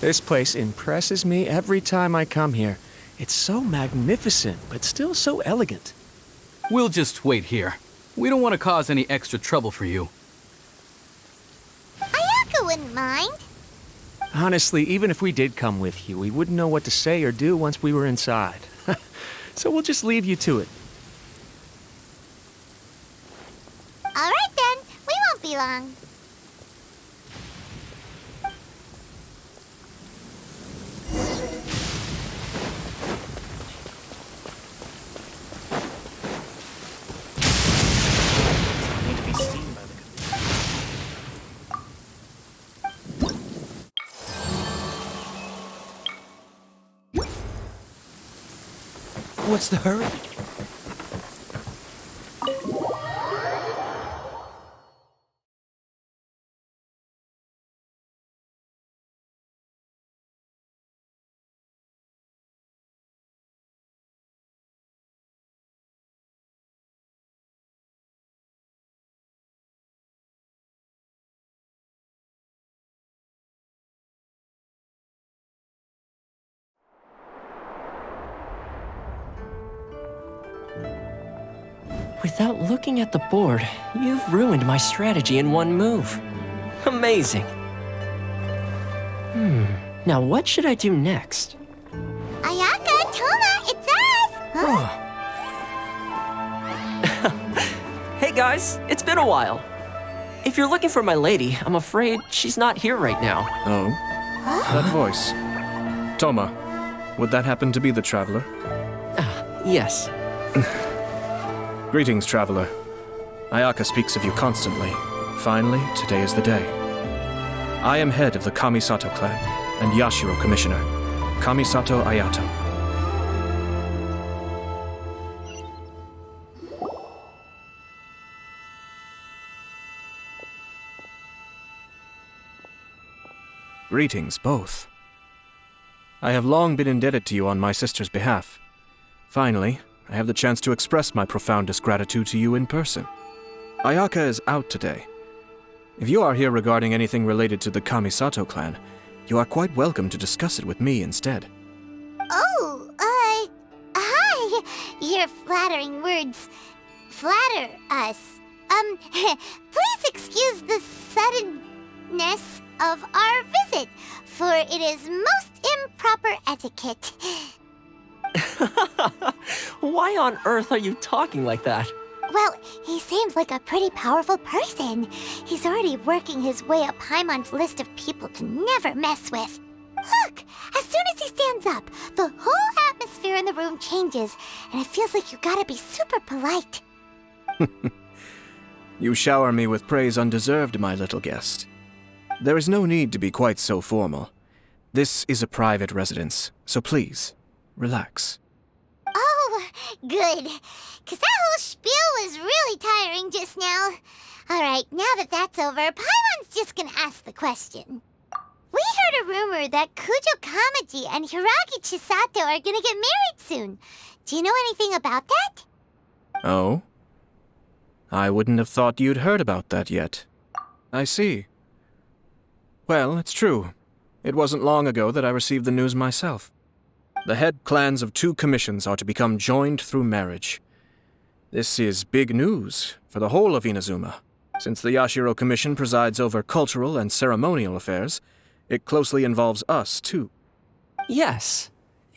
This place impresses me every time I come here. It's so magnificent, but still so elegant. We'll just wait here. We don't want to cause any extra trouble for you. Ayako wouldn't mind. Honestly, even if we did come with you, we wouldn't know what to say or do once we were inside. So we'll just leave you to it. All right then, we won't be long. Need to be seen by the What's the hurry? Without looking at the board, you've ruined my strategy in one move. Amazing. Now what should I do next? Ayako, Toma, it's us! Huh? Hey guys, it's been a while. If you're looking for my lady, I'm afraid she's not here right now. Oh? That voice. Toma, would that happen to be the traveler? Yes. Greetings, traveler. Ayako speaks of you constantly. Finally, today is the day. I am head of the Kamisato clan and Yashiro commissioner, Kamisato Ayato. Greetings, both. I have long been indebted to you on my sister's behalf. Finally, I have the chance to express my profoundest gratitude to you in person. Ayako is out today. If you are here regarding anything related to the Kamisato clan, you are quite welcome to discuss it with me instead. Oh, hi! Your flattering words flatter us. Please excuse the suddenness of our visit, for it is most improper etiquette. Why on earth are you talking like that? Well, he seems like a pretty powerful person. He's already working his way up Paimon's list of people to never mess with. Look, as soon as he stands up, the whole atmosphere in the room changes, and it feels like you gotta be super polite. You shower me with praise undeserved, my little guest. There is no need to be quite so formal. This is a private residence, so please, relax. Oh, good. 'Cause that whole spiel was really tiring just now. Alright, now that that's over, Paimon's just gonna ask the question. We heard a rumor that Kujo Kamaji and Hiragi Chisato are gonna get married soon. Do you know anything about that? Oh? I wouldn't have thought you'd heard about that yet. I see. Well, it's true. It wasn't long ago that I received the news myself. The head clans of 2 commissions are to become joined through marriage. This is big news for the whole of Inazuma. Since the Yashiro Commission presides over cultural and ceremonial affairs, it closely involves us, too. Yes.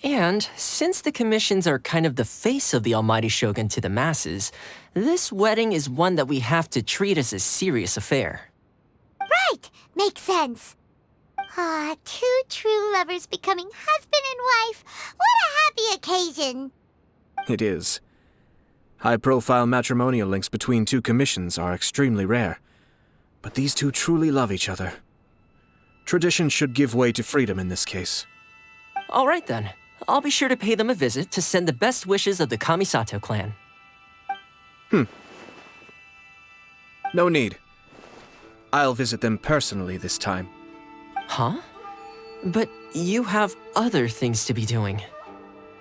And since the commissions are kind of the face of the Almighty Shogun to the masses, this wedding is one that we have to treat as a serious affair. Right, makes sense. Ah, 2 true lovers becoming husband and wife. What a happy occasion. It is. High-profile matrimonial links between 2 commissions are extremely rare. But these 2 truly love each other. Tradition should give way to freedom in this case. All right then. I'll be sure to pay them a visit to send the best wishes of the Kamisato clan. No need. I'll visit them personally this time. Huh? But you have other things to be doing.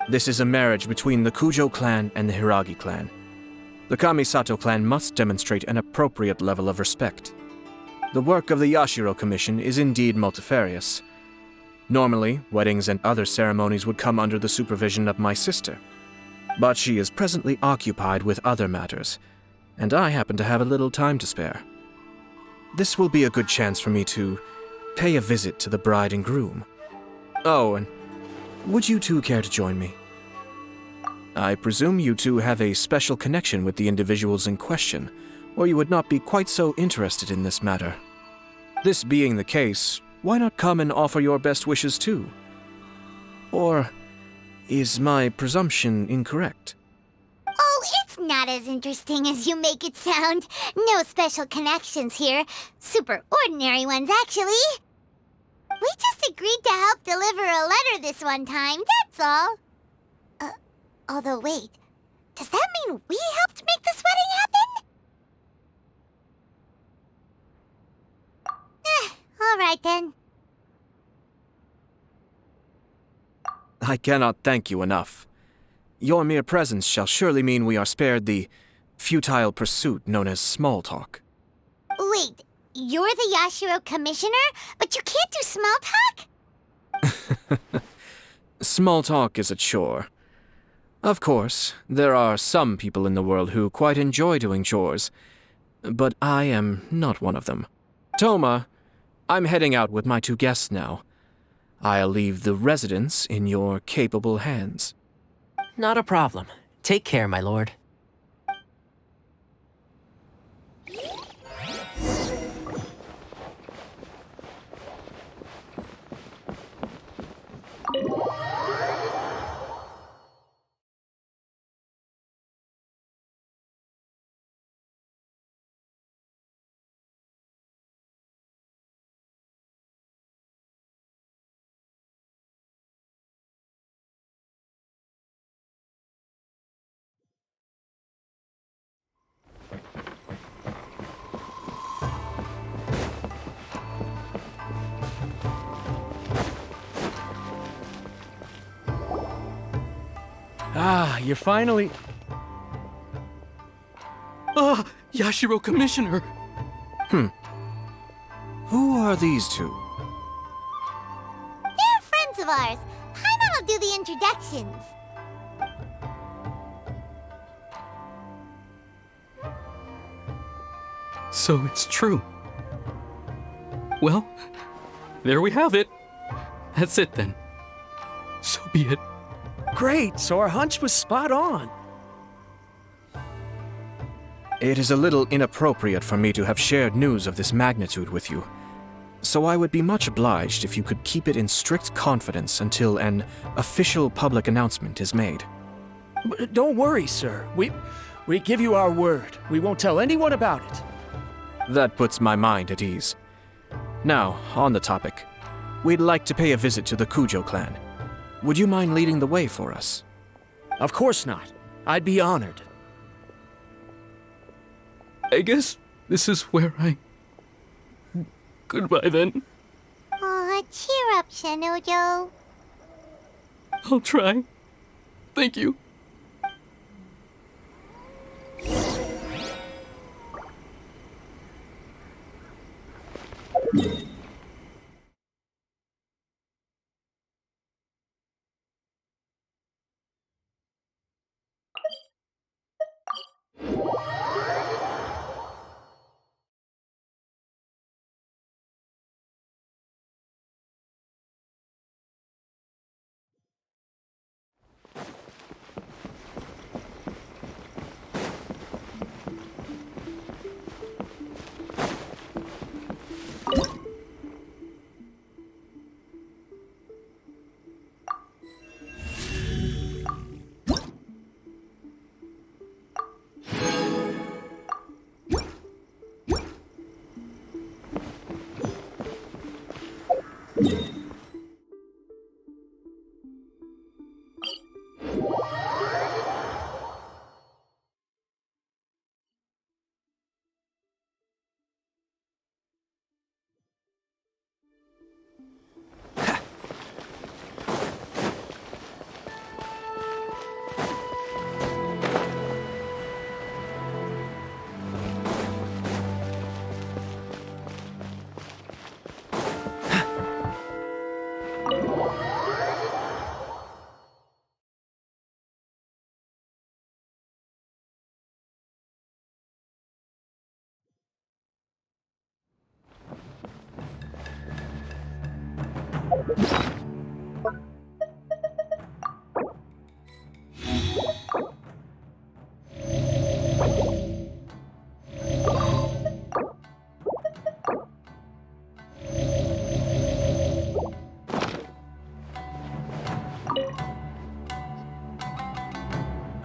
This is a marriage between the Kujo clan and the Hiragi clan. The Kamisato clan must demonstrate an appropriate level of respect. The work of the Yashiro Commission is indeed multifarious. Normally, weddings and other ceremonies would come under the supervision of my sister. But she is presently occupied with other matters, and I happen to have a little time to spare. This will be a good chance for me to pay a visit to the bride and groom. Oh, and would you two care to join me? I presume you two have a special connection with the individuals in question, or you would not be quite so interested in this matter. This being the case, why not come and offer your best wishes too? Or is my presumption incorrect? Oh, it's not as interesting as you make it sound. No special connections here. Super ordinary ones, actually. We just agreed to help deliver a letter this one time, that's all. Although, wait. Does that mean we helped make this wedding happen? All right then. I cannot thank you enough. Your mere presence shall surely mean we are spared the futile pursuit known as small talk. Wait, you're the Yashiro commissioner, but you can't do small talk? Small talk is a chore. Of course, there are some people in the world who quite enjoy doing chores, but I am not one of them. Toma, I'm heading out with my two guests now. I'll leave the residence in your capable hands. Not a problem. Take care, my lord. Ah, you're finally... Yashiro Commissioner! Who are these two? They're friends of ours. Paimon will do the introductions. So it's true. Well, there we have it. That's it then. So be it. Great, so our hunch was spot on. It is a little inappropriate for me to have shared news of this magnitude with you, so I would be much obliged if you could keep it in strict confidence until an official public announcement is made. Don't worry, sir. We give you our word. We won't tell anyone about it. That puts my mind at ease. Now, on the topic. We'd like to pay a visit to the Kujo clan. Would you mind leading the way for us? Of course not. I'd be honored. I guess this is where I... Goodbye then. Aw, cheer up, Shinojo. I'll try. Thank you.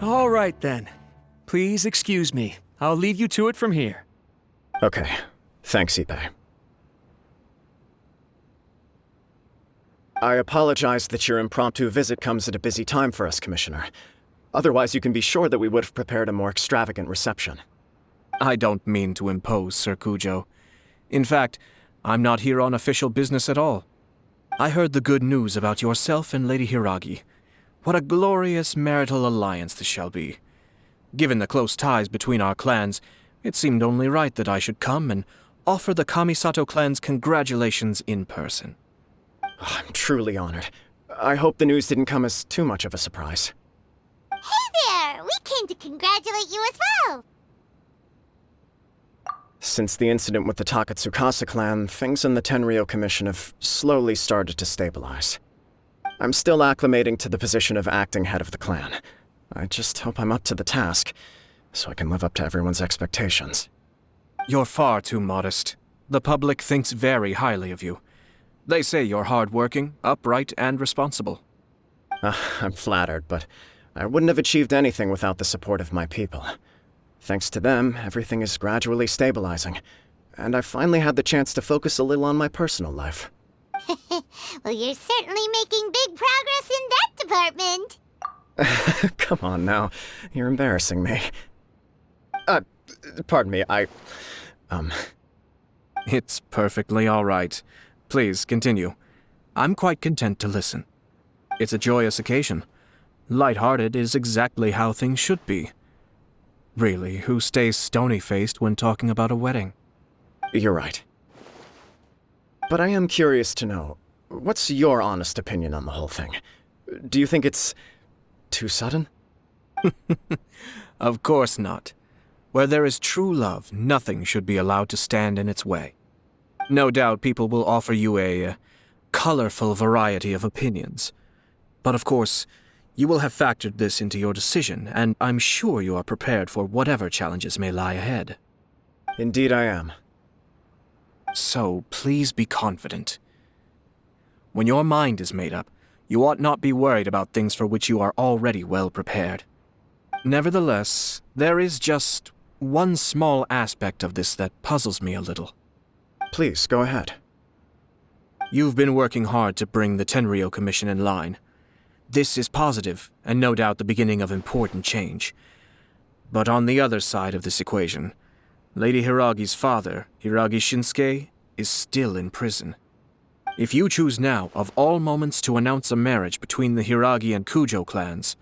All right, then. Please excuse me. I'll leave you to it from here. Okay. Thanks, Ibe. I apologize that your impromptu visit comes at a busy time for us, Commissioner. Otherwise, you can be sure that we would have prepared a more extravagant reception. I don't mean to impose, Sir Kujo. In fact, I'm not here on official business at all. I heard the good news about yourself and Lady Hiragi. What a glorious marital alliance this shall be. Given the close ties between our clans, it seemed only right that I should come and offer the Kamisato clan's congratulations in person. I'm truly honored. I hope the news didn't come as too much of a surprise. Hey there! We came to congratulate you as well! Since the incident with the Takatsukasa clan, things in the Tenryou Commission have slowly started to stabilize. I'm still acclimating to the position of acting head of the clan. I just hope I'm up to the task, so I can live up to everyone's expectations. You're far too modest. The public thinks very highly of you. They say you're hardworking, upright, and responsible. I'm flattered, but I wouldn't have achieved anything without the support of my people. Thanks to them, everything is gradually stabilizing, and I've finally had the chance to focus a little on my personal life. Well, you're certainly making big progress in that department. Come on now, you're embarrassing me. Pardon me, It's perfectly all right. Please, continue. I'm quite content to listen. It's a joyous occasion. Light-hearted is exactly how things should be. Really, who stays stony-faced when talking about a wedding? You're right. But I am curious to know, what's your honest opinion on the whole thing? Do you think it's too sudden? Of course not. Where there is true love, nothing should be allowed to stand in its way. No doubt people will offer you a colorful variety of opinions. But of course, you will have factored this into your decision, and I'm sure you are prepared for whatever challenges may lie ahead. Indeed I am. So please be confident. When your mind is made up, you ought not be worried about things for which you are already well prepared. Nevertheless, there is just one small aspect of this that puzzles me a little. Please, go ahead. You've been working hard to bring the Tenryou Commission in line. This is positive, and no doubt the beginning of important change. But on the other side of this equation, Lady Hiragi's father, Hiragi Shinsuke, is still in prison. If you choose now, of all moments, to announce a marriage between the Hiragi and Kujo clans,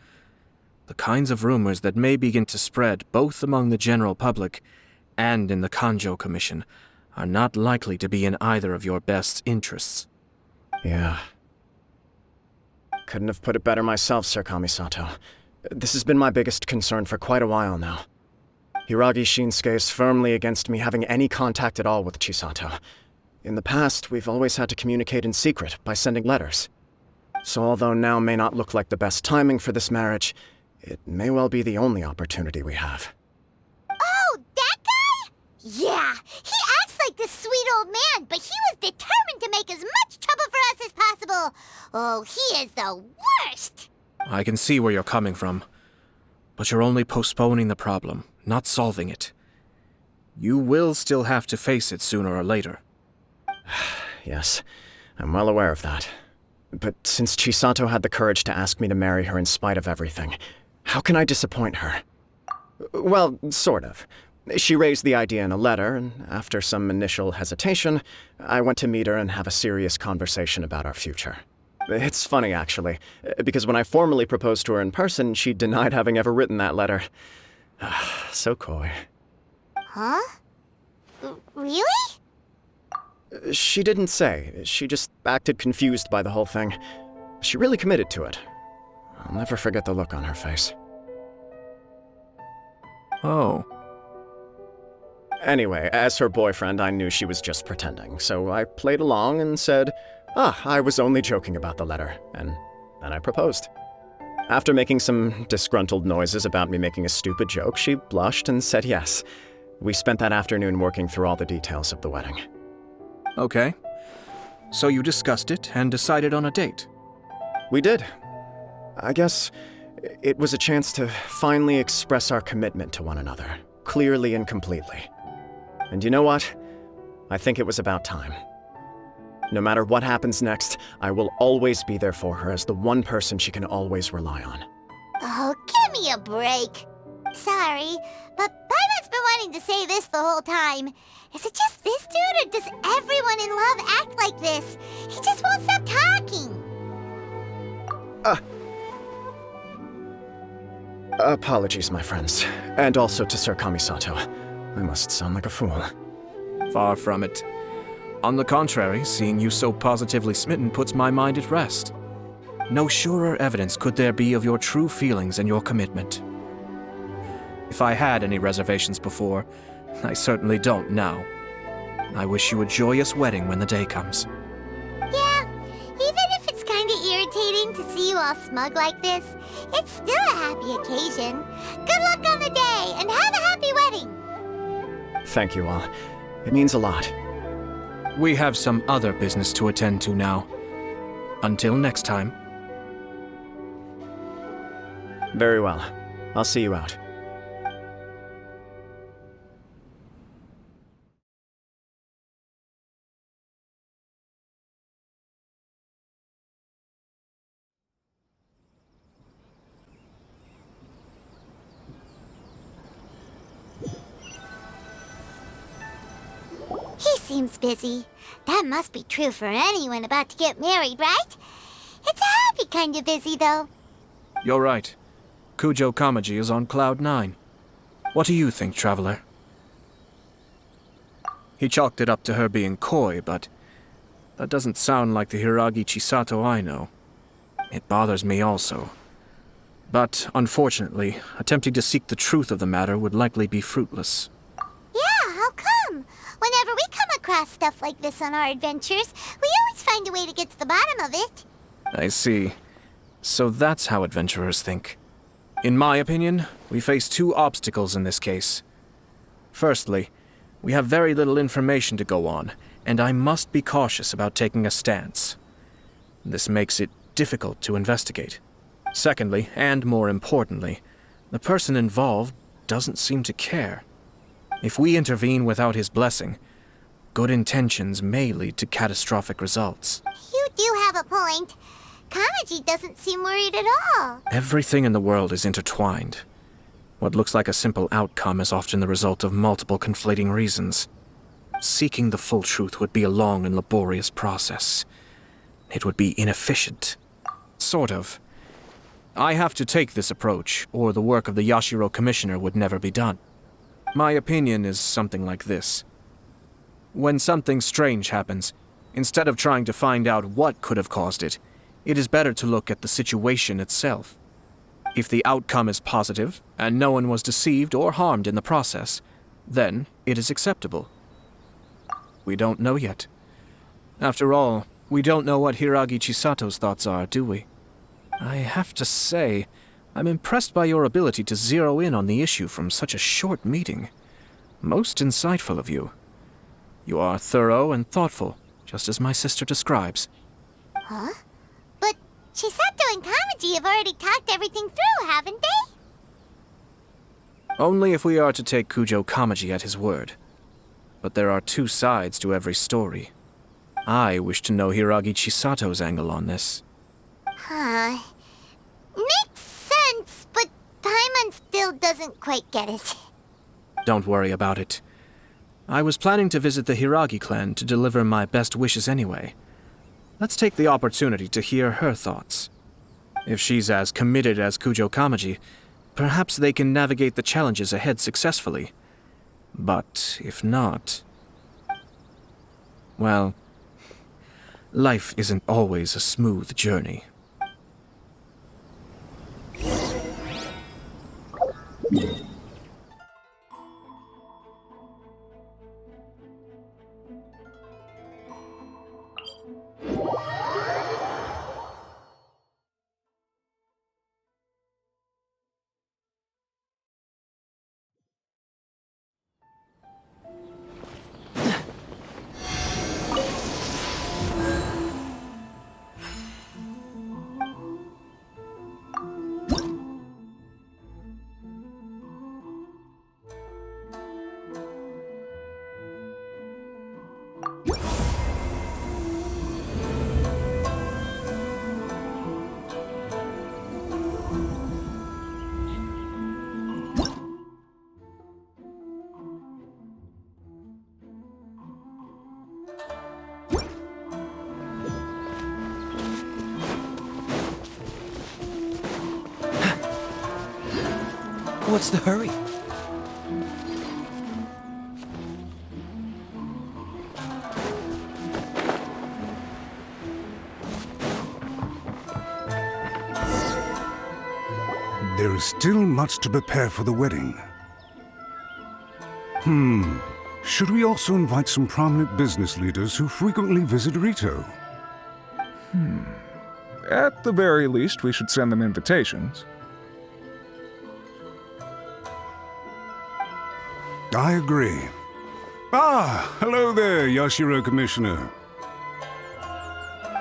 the kinds of rumors that may begin to spread both among the general public and in the Kanjo Commission are not likely to be in either of your best interests. Yeah. Couldn't have put it better myself, Sir Kamisato. This has been my biggest concern for quite a while now. Hiragi Shinsuke is firmly against me having any contact at all with Chisato. In the past, we've always had to communicate in secret by sending letters. So although now may not look like the best timing for this marriage, it may well be the only opportunity we have. Oh, that guy? Yeah, he acts like this sweet old man, but he was determined to make as much trouble for us as possible. Oh, he is the worst! I can see where you're coming from, but you're only postponing the problem, not solving it. You will still have to face it sooner or later. Yes, I'm well aware of that. But since Chisato had the courage to ask me to marry her in spite of everything, how can I disappoint her? Well, sort of. She raised the idea in a letter, and after some initial hesitation, I went to meet her and have a serious conversation about our future. It's funny, actually, because when I formally proposed to her in person, she denied having ever written that letter. So coy. Huh? Really? She didn't say. She just acted confused by the whole thing. She really committed to it. I'll never forget the look on her face. Oh. Anyway, as her boyfriend, I knew she was just pretending, so I played along and said, I was only joking about the letter, and then I proposed. After making some disgruntled noises about me making a stupid joke, she blushed and said yes. We spent that afternoon working through all the details of the wedding. Okay. So you discussed it and decided on a date? We did. I guess it was a chance to finally express our commitment to one another, clearly and completely. And you know what? I think it was about time. No matter what happens next, I will always be there for her as the one person she can always rely on. Oh, give me a break. Sorry, but Paimon's been wanting to say this the whole time. Is it just this dude, or does everyone in love act like this? He just won't stop talking. Apologies, my friends. And also to Sir Kamisato. I must sound like a fool. Far from it. On the contrary, seeing you so positively smitten puts my mind at rest. No surer evidence could there be of your true feelings and your commitment. If I had any reservations before, I certainly don't now. I wish you a joyous wedding when the day comes. Yeah, even if it's kinda irritating to see you all smug like this, it's still a happy occasion. Good luck on the day, and have a happy wedding! Thank you all. It means a lot. We have some other business to attend to now. Until next time. Very well. I'll see you out. He seems busy. That must be true for anyone about to get married, right? It's a happy kind of busy, though. You're right. Kujo Kamaji is on Cloud 9. What do you think, Traveler? He chalked it up to her being coy, but that doesn't sound like the Hiragi Chisato I know. It bothers me also. But, unfortunately, attempting to seek the truth of the matter would likely be fruitless. Yeah, how come? Whenever we come across stuff like this on our adventures, we always find a way to get to the bottom of it. I see. So that's how adventurers think. In my opinion, we face two obstacles in this case. Firstly, we have very little information to go on, and I must be cautious about taking a stance. This makes it difficult to investigate. Secondly, and more importantly, the person involved doesn't seem to care. If we intervene without his blessing, good intentions may lead to catastrophic results. You do have a point. Kamaji doesn't seem worried at all. Everything in the world is intertwined. What looks like a simple outcome is often the result of multiple conflating reasons. Seeking the full truth would be a long and laborious process. It would be inefficient. Sort of. I have to take this approach, or the work of the Yashiro Commissioner would never be done. My opinion is something like this. When something strange happens, instead of trying to find out what could have caused it, it is better to look at the situation itself. If the outcome is positive, and no one was deceived or harmed in the process, then it is acceptable. We don't know yet. After all, we don't know what Hiragi Chisato's thoughts are, do we? I have to say, I'm impressed by your ability to zero in on the issue from such a short meeting. Most insightful of you. You are thorough and thoughtful, just as my sister describes. Huh? But Chisato and Kamaji have already talked everything through, haven't they? Only if we are to take Kujo Kamaji at his word. But there are two sides to every story. I wish to know Hiragi Chisato's angle on this. Huh. Makes sense, but Paimon still doesn't quite get it. Don't worry about it. I was planning to visit the Hiragi clan to deliver my best wishes anyway. Let's take the opportunity to hear her thoughts. If she's as committed as Kujo Kamaji, perhaps they can navigate the challenges ahead successfully. But if not... well, life isn't always a smooth journey. What's the hurry? There is still much to prepare for the wedding. Should we also invite some prominent business leaders who frequently visit Rito? At the very least, we should send them invitations. I agree. Ah, hello there, Yashiro Commissioner.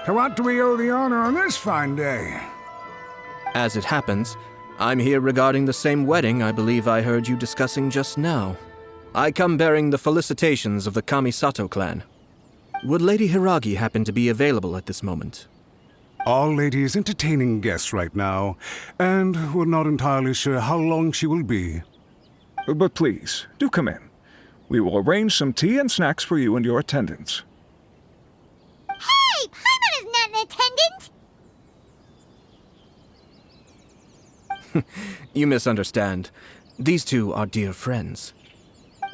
To what do we owe the honor on this fine day? As it happens, I'm here regarding the same wedding I believe I heard you discussing just now. I come bearing the felicitations of the Kamisato clan. Would Lady Hiragi happen to be available at this moment? Our lady is entertaining guests right now, and we're not entirely sure how long she will be. But please, do come in. We will arrange some tea and snacks for you and your attendants. Hey, Paimon is not an attendant! You misunderstand. These two are dear friends.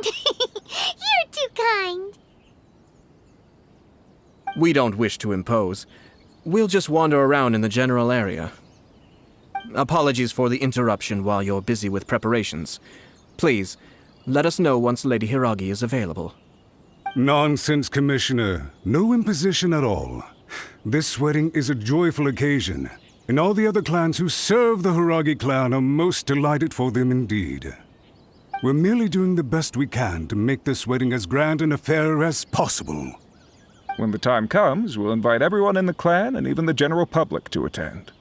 You're too kind. We don't wish to impose. We'll just wander around in the general area. Apologies for the interruption while you're busy with preparations. Please, let us know once Lady Hiragi is available. Nonsense, Commissioner. No imposition at all. This wedding is a joyful occasion, and all the other clans who serve the Hiragi clan are most delighted for them indeed. We're merely doing the best we can to make this wedding as grand an affair as possible. When the time comes, we'll invite everyone in the clan and even the general public to attend.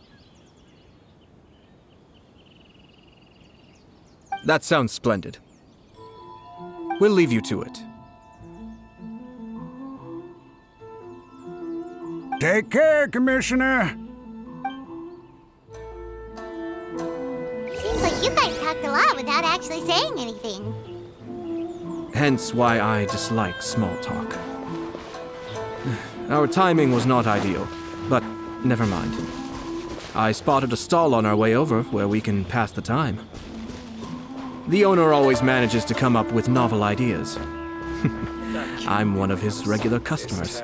That sounds splendid. We'll leave you to it. Take care, Commissioner. Seems like you guys talked a lot without actually saying anything. Hence why I dislike small talk. Our timing was not ideal, but never mind. I spotted a stall on our way over where we can pass the time. The owner always manages to come up with novel ideas. I'm one of his regular customers.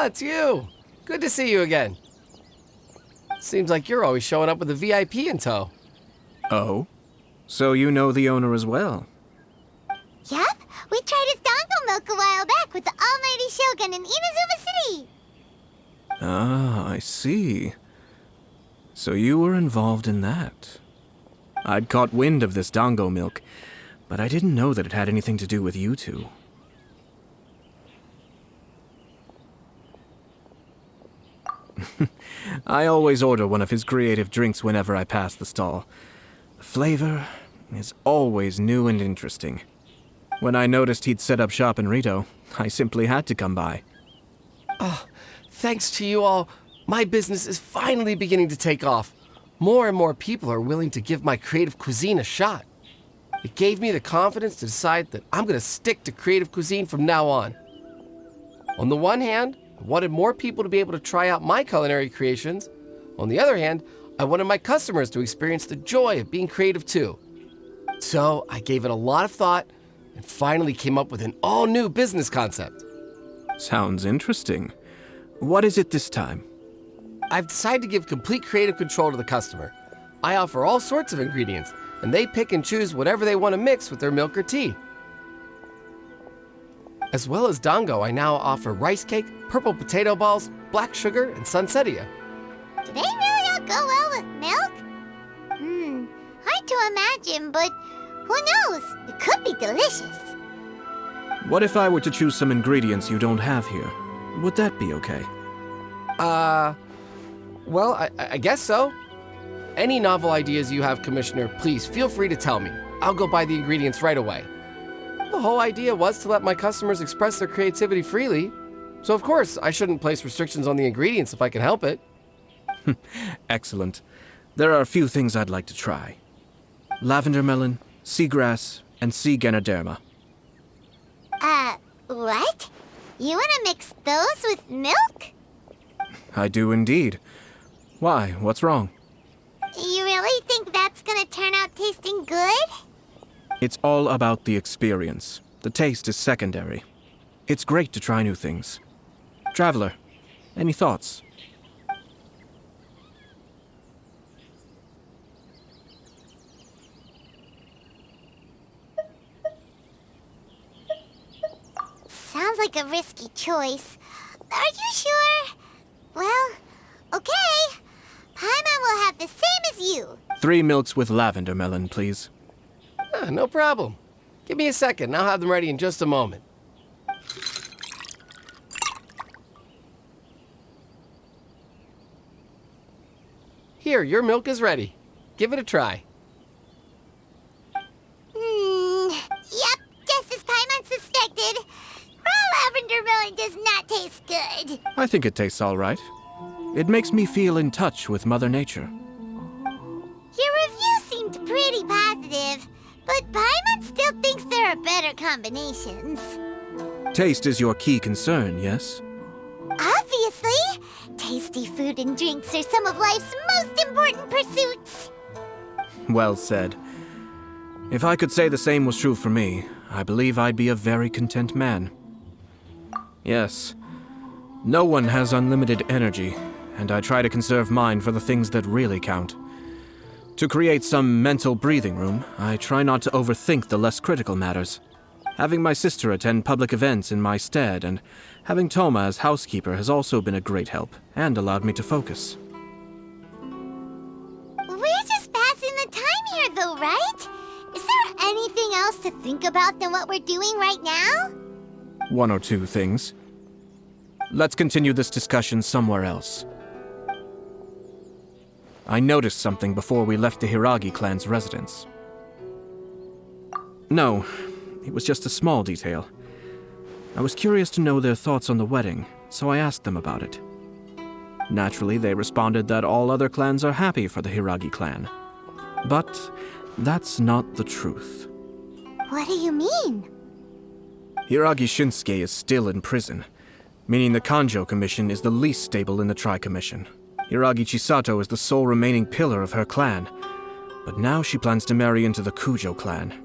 It's you. Good to see you again. Seems like you're always showing up with a VIP in tow. Oh? So you know the owner as well? Yup, we tried his dongo milk a while back with the almighty Shogun in Inazuma City. Ah, I see. So you were involved in that. I'd caught wind of this dongo milk, but I didn't know that it had anything to do with you two. I always order one of his creative drinks whenever I pass the stall. The flavor is always new and interesting. When I noticed he'd set up shop in Rito, I simply had to come by. Thanks to you all, my business is finally beginning to take off. More and more people are willing to give my creative cuisine a shot. It gave me the confidence to decide that I'm going to stick to creative cuisine from now on. On the one hand, I wanted more people to be able to try out my culinary creations. On the other hand, I wanted my customers to experience the joy of being creative too. So I gave it a lot of thought and finally came up with an all-new business concept. Sounds interesting. What is it this time? I've decided to give complete creative control to the customer. I offer all sorts of ingredients, and they pick and choose whatever they want to mix with their milk or tea. As well as Dango, I now offer rice cake, purple potato balls, black sugar, and sunsettia. Do they really all go well with milk? Hard to imagine, but who knows? It could be delicious. What if I were to choose some ingredients you don't have here? Would that be okay? Well, I guess so. Any novel ideas you have, Commissioner, please feel free to tell me. I'll go buy the ingredients right away. The whole idea was to let my customers express their creativity freely. So of course, I shouldn't place restrictions on the ingredients if I can help it. Excellent. There are a few things I'd like to try. Lavender melon, seagrass, and sea Ganoderma. What? You wanna mix those with milk? I do indeed. Why? What's wrong? You really think that's gonna turn out tasting good? It's all about the experience. The taste is secondary. It's great to try new things. Traveler, any thoughts? Sounds like a risky choice. Are you sure? Well, okay. Paimon will have the same as you. 3 milks with lavender melon, please. No problem. Give me a second, I'll have them ready in just a moment. Here, your milk is ready. Give it a try. Yep, just as Paimon suspected. Raw lavender melon does not taste good. I think it tastes all right. It makes me feel in touch with Mother Nature. Your review seemed pretty positive, but Paimon still thinks there are better combinations. Taste is your key concern, yes? Obviously! Tasty food and drinks are some of life's most important pursuits. Well said. If I could say the same was true for me, I believe I'd be a very content man. Yes. No one has unlimited energy, and I try to conserve mine for the things that really count. To create some mental breathing room, I try not to overthink the less critical matters. Having my sister attend public events in my stead and having Toma as housekeeper has also been a great help and allowed me to focus. We're just passing the time here though, right? Is there anything else to think about than what we're doing right now? 1 or 2 things. Let's continue this discussion somewhere else. I noticed something before we left the Hiragi clan's residence. No, it was just a small detail. I was curious to know their thoughts on the wedding, so I asked them about it. Naturally, they responded that all other clans are happy for the Hiragi clan. But that's not the truth. What do you mean? Hiragi Shinsuke is still in prison, meaning the Kanjo Commission is the least stable in the Tri-Commission. Hiragi Chisato is the sole remaining pillar of her clan, but now she plans to marry into the Kujo clan.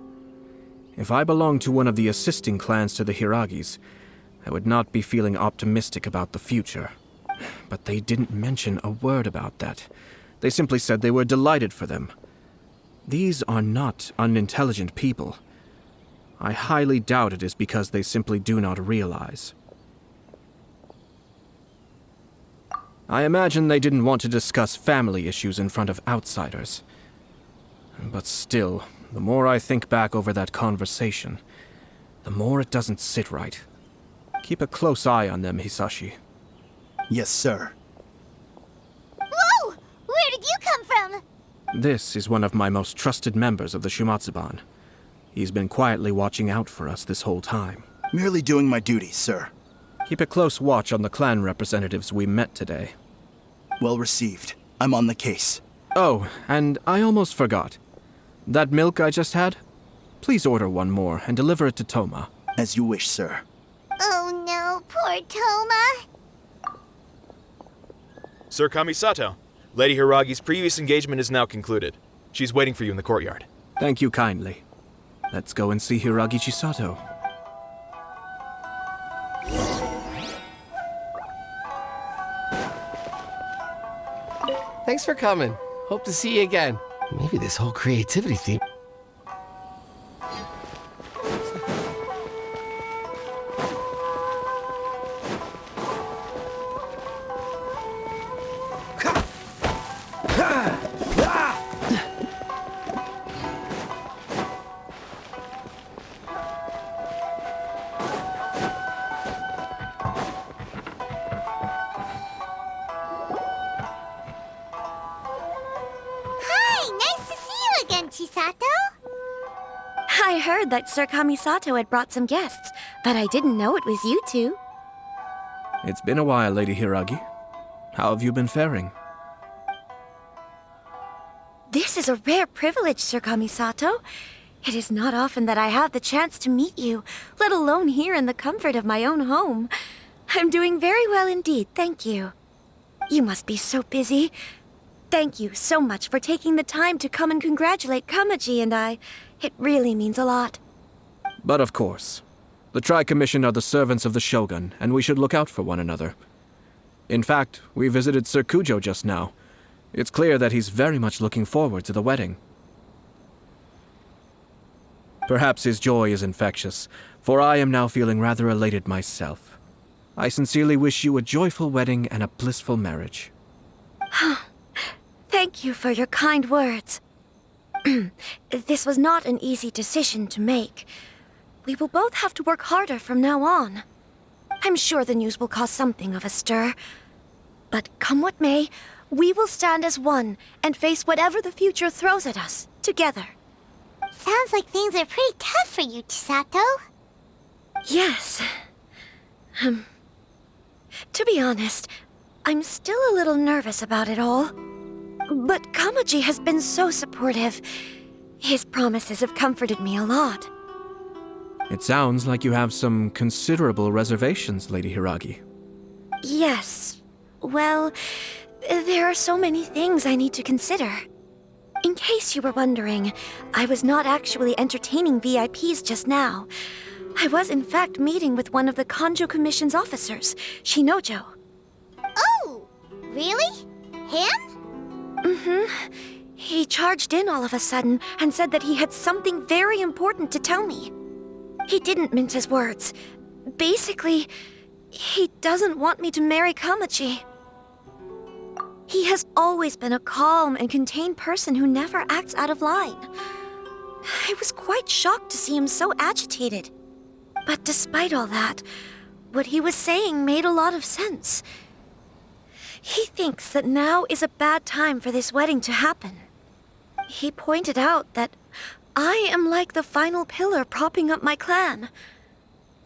If I belonged to one of the assisting clans to the Hiragis, I would not be feeling optimistic about the future. But they didn't mention a word about that. They simply said they were delighted for them. These are not unintelligent people. I highly doubt it is because they simply do not realize. I imagine they didn't want to discuss family issues in front of outsiders. But still, the more I think back over that conversation, the more it doesn't sit right. Keep a close eye on them, Hisashi. Yes, sir. Whoa! Where did you come from? This is one of my most trusted members of the Shumatsuban. He's been quietly watching out for us this whole time. Merely doing my duty, sir. Keep a close watch on the clan representatives we met today. Well received. I'm on the case. Oh, and I almost forgot. That milk I just had? Please order one more and deliver it to Toma. As you wish, sir. Oh no, poor Toma. Sir Kamisato, Lady Hiragi's previous engagement is now concluded. She's waiting for you in the courtyard. Thank you kindly. Let's go and see Hiragi Chisato. Thanks for coming. Hope to see you again. Maybe this whole creativity theme... I heard that Sir Kamisato had brought some guests, but I didn't know it was you two. It's been a while, Lady Hiragi. How have you been faring? This is a rare privilege, Sir Kamisato. It is not often that I have the chance to meet you, let alone here in the comfort of my own home. I'm doing very well indeed, thank you. You must be so busy. Thank you so much for taking the time to come and congratulate Kamaji and I. It really means a lot. But of course. The Tri-Commission are the servants of the Shogun, and we should look out for one another. In fact, we visited Sir Kujo just now. It's clear that he's very much looking forward to the wedding. Perhaps his joy is infectious, for I am now feeling rather elated myself. I sincerely wish you a joyful wedding and a blissful marriage. Thank you for your kind words. This was not an easy decision to make. We will both have to work harder from now on. I'm sure the news will cause something of a stir. But come what may, we will stand as one and face whatever the future throws at us, together. Sounds like things are pretty tough for you, Chisato. Yes. To be honest, I'm still a little nervous about it all. But Kamaji has been so supportive. His promises have comforted me a lot. It sounds like you have some considerable reservations, Lady Hiragi. Yes. Well, there are so many things I need to consider. In case you were wondering, I was not actually entertaining VIPs just now. I was in fact meeting with one of the Kanjo Commission's officers, Shinojo. Oh, really? Him? Mm-hmm. He charged in all of a sudden and said that he had something very important to tell me. He didn't mince his words. Basically, he doesn't want me to marry Kamaji. He has always been a calm and contained person who never acts out of line. I was quite shocked to see him so agitated. But despite all that, what he was saying made a lot of sense. He thinks that now is a bad time for this wedding to happen. He pointed out that I am like the final pillar propping up my clan.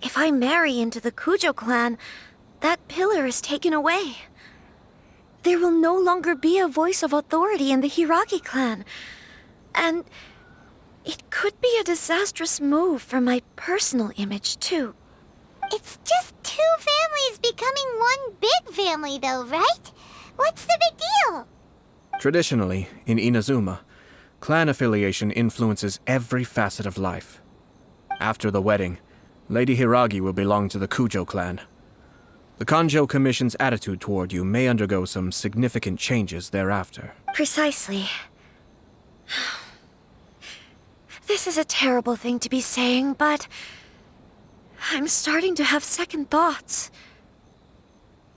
If I marry into the Kujo clan, that pillar is taken away. There will no longer be a voice of authority in the Hiragi clan. And it could be a disastrous move for my personal image, too. It's just two families becoming one big family, though, right? What's the big deal? Traditionally, in Inazuma, clan affiliation influences every facet of life. After the wedding, Lady Hiragi will belong to the Kujo clan. The Kanjo Commission's attitude toward you may undergo some significant changes thereafter. Precisely. This is a terrible thing to be saying, but I'm starting to have second thoughts.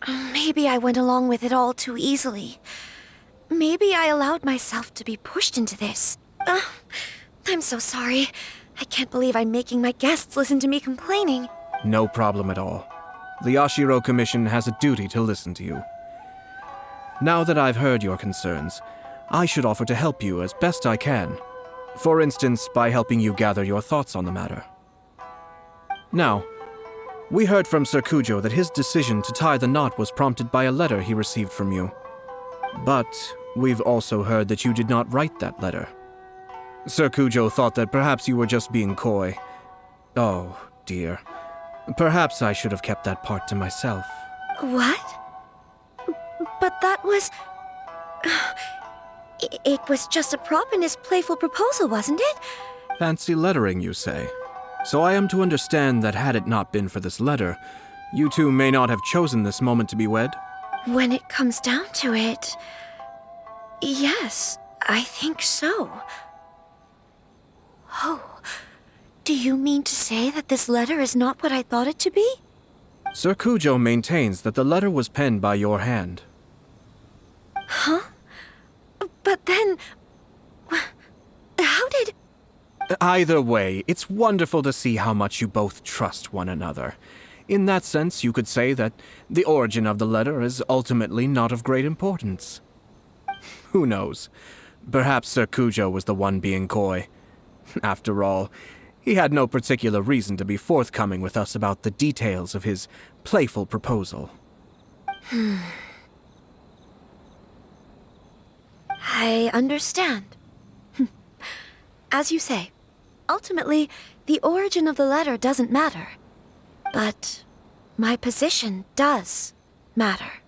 Maybe I went along with it all too easily. Maybe I allowed myself to be pushed into this. I'm so sorry. I can't believe I'm making my guests listen to me complaining. No problem at all. The Yashiro Commission has a duty to listen to you. Now that I've heard your concerns, I should offer to help you as best I can. For instance, by helping you gather your thoughts on the matter. Now, we heard from Sir Kujo that his decision to tie the knot was prompted by a letter he received from you. But we've also heard that you did not write that letter. Sir Kujo thought that perhaps you were just being coy. Oh, dear. Perhaps I should have kept that part to myself. What? But that was... It was just a prop in his playful proposal, wasn't it? Fancy lettering, you say? So I am to understand that had it not been for this letter, you two may not have chosen this moment to be wed? When it comes down to it... Yes, I think so. Oh, do you mean to say that this letter is not what I thought it to be? Sir Kujo maintains that the letter was penned by your hand. Huh? But then... how did... Either way, it's wonderful to see how much you both trust one another. In that sense, you could say that the origin of the letter is ultimately not of great importance. Who knows? Perhaps Sir Kujo was the one being coy. After all, he had no particular reason to be forthcoming with us about the details of his playful proposal. I understand. As you say, ultimately, the origin of the letter doesn't matter. But my position does matter.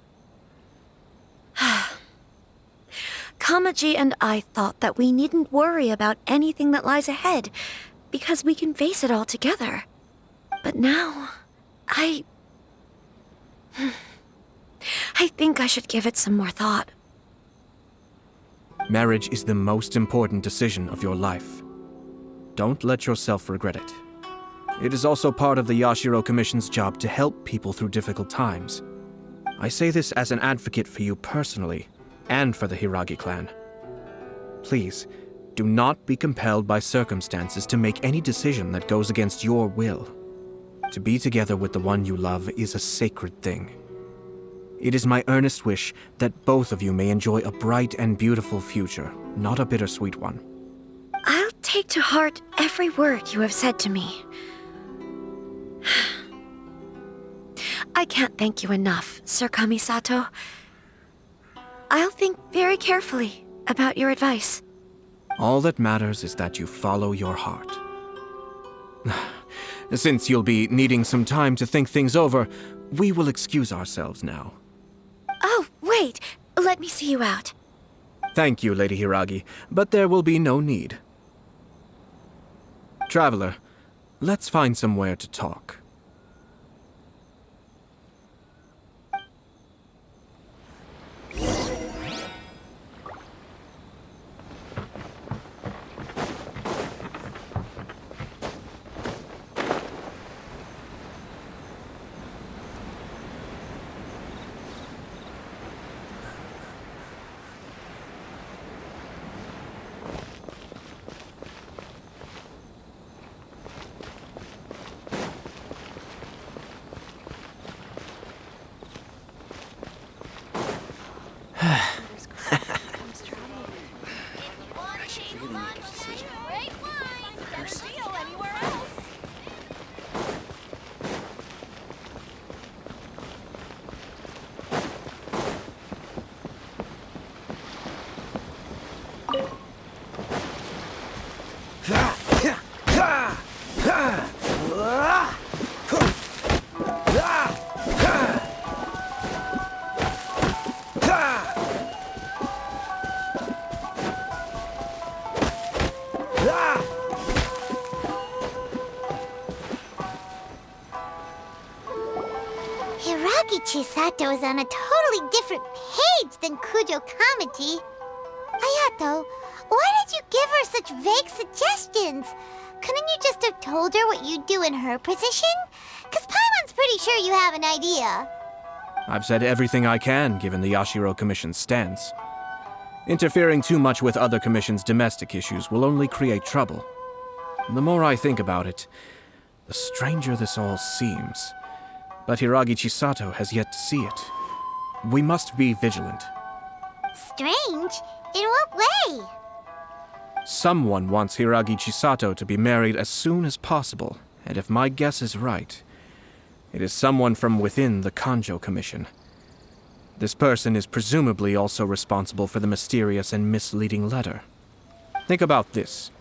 Kamaji and I thought that we needn't worry about anything that lies ahead, because we can face it all together. But now, I think I should give it some more thought. Marriage is the most important decision of your life. Don't let yourself regret it. It is also part of the Yashiro Commission's job to help people through difficult times. I say this as an advocate for you personally, and for the Hiragi clan. Please, do not be compelled by circumstances to make any decision that goes against your will. To be together with the one you love is a sacred thing. It is my earnest wish that both of you may enjoy a bright and beautiful future, not a bittersweet one. I'll take to heart every word you have said to me. I can't thank you enough, Sir Kamisato. I'll think very carefully about your advice. All that matters is that you follow your heart. Since you'll be needing some time to think things over, we will excuse ourselves now. Oh, wait! Let me see you out. Thank you, Lady Hiragi, but there will be no need. Traveler, let's find somewhere to talk. Chisato is on a totally different page than Kujo Kamaji. Ayato, why did you give her such vague suggestions? Couldn't you just have told her what you'd do in her position? 'Cause Paimon's pretty sure you have an idea. I've said everything I can, given the Yashiro Commission's stance. Interfering too much with other commissions' domestic issues will only create trouble. The more I think about it, the stranger this all seems. But Hiragi Chisato has yet to see it. We must be vigilant. Strange? In what way? Someone wants Hiragi Chisato to be married as soon as possible, and if my guess is right, it is someone from within the Kanjo Commission. This person is presumably also responsible for the mysterious and misleading letter. Think about this.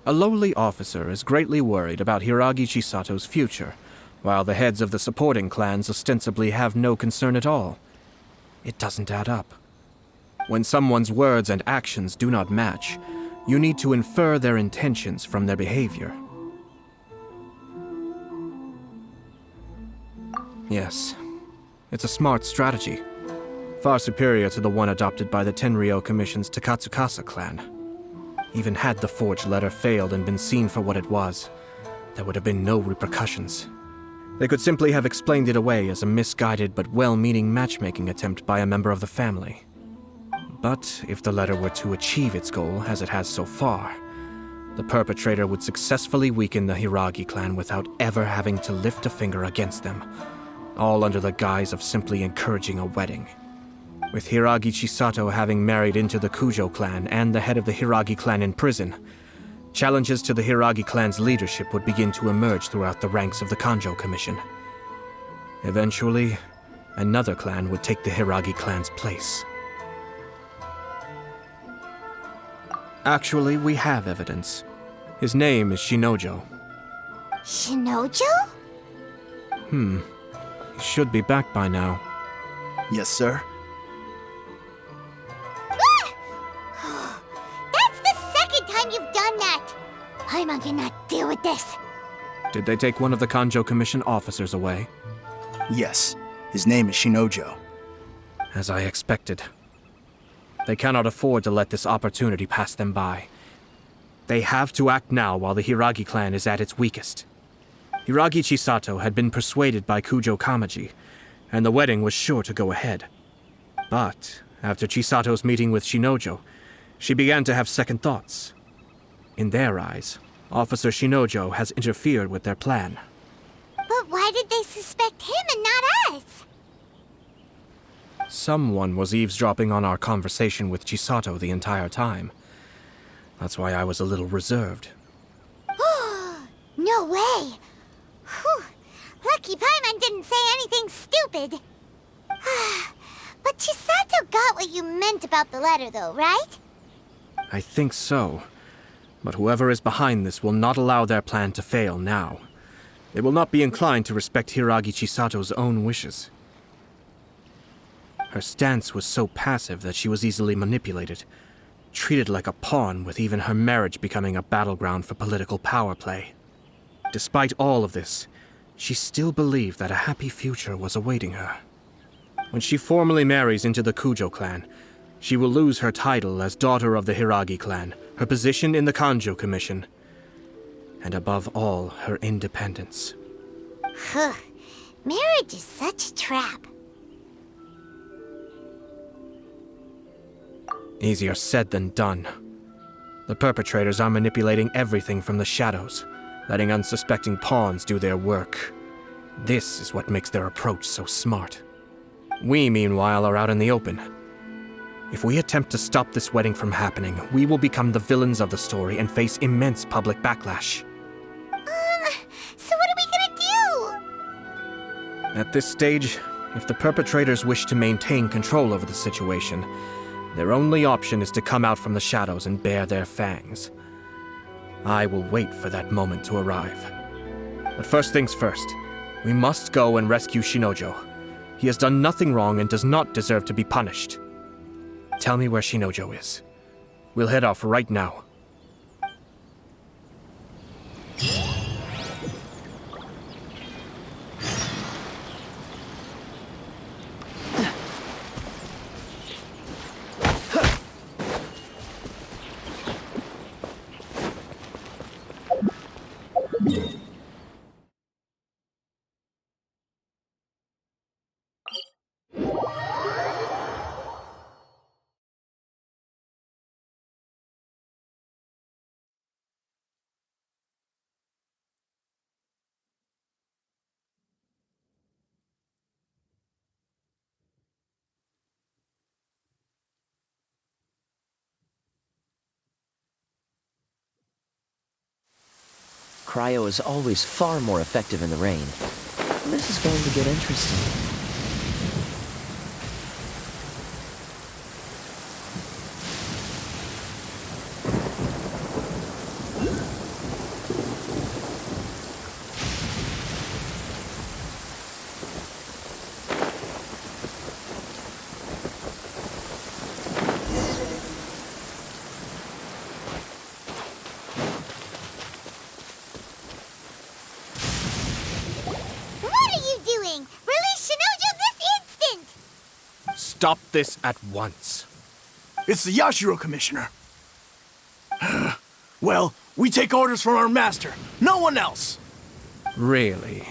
A lowly officer is greatly worried about Hiragi Chisato's future, while the heads of the supporting clans ostensibly have no concern at all. It doesn't add up. When someone's words and actions do not match, you need to infer their intentions from their behavior. Yes, it's a smart strategy. far superior to the one adopted by the Tenryou Commission's Takatsukasa clan. Even had the forged letter failed and been seen for what it was, there would have been no repercussions. They could simply have explained it away as a misguided but well-meaning matchmaking attempt by a member of the family. But if the letter were to achieve its goal, as it has so far, the perpetrator would successfully weaken the Hiragi clan without ever having to lift a finger against them, all under the guise of simply encouraging a wedding. With Hiragi Chisato having married into the Kujo clan and the head of the Hiragi clan in prison, challenges to the Hiragi clan's leadership would begin to emerge throughout the ranks of the Kanjo Commission. Eventually, another clan would take the Hiragi clan's place. Actually, we have evidence. His name is Shinojo. Shinojo? He should be back by now. Yes, sir. That's the second time you've done that! Paimon cannot deal with this. Did they take one of the Kanjo Commission officers away? Yes. His name is Shinojo. As I expected. They cannot afford to let this opportunity pass them by. They have to act now while the Hiragi clan is at its weakest. Hiragi Chisato had been persuaded by Kujo Kamaji, and the wedding was sure to go ahead. But after Chisato's meeting with Shinojo, she began to have second thoughts. In their eyes, Officer Shinojo has interfered with their plan. But why did they suspect him and not us? Someone was eavesdropping on our conversation with Chisato the entire time. That's why I was a little reserved. No way! Whew. Lucky Paimon didn't say anything stupid. But Chisato got what you meant about the letter though, right? I think so. But whoever is behind this will not allow their plan to fail now. They will not be inclined to respect Hiragi Chisato's own wishes. Her stance was so passive that she was easily manipulated, treated like a pawn, with even her marriage becoming a battleground for political power play. Despite all of this, she still believed that a happy future was awaiting her. When she formally marries into the Kujo clan, she will lose her title as daughter of the Hiragi clan, her position in the Kanjo Commission, and above all, her independence. Marriage is such a trap. Easier said than done. The perpetrators are manipulating everything from the shadows, letting unsuspecting pawns do their work. This is what makes their approach so smart. We, meanwhile, are out in the open. If we attempt to stop this wedding from happening, we will become the villains of the story and face immense public backlash. So what are we gonna do? At this stage, if the perpetrators wish to maintain control over the situation, their only option is to come out from the shadows and bare their fangs. I will wait for that moment to arrive. But first things first, we must go and rescue Shinojo. He has done nothing wrong and does not deserve to be punished. Tell me where Shinojo is. We'll head off right now. Cryo is always far more effective in the rain. This is going to get interesting. What are you doing? Release Shinojo! stop this at once. It's the Yashiro Commissioner. Well, we take orders from our master. No one else. Really?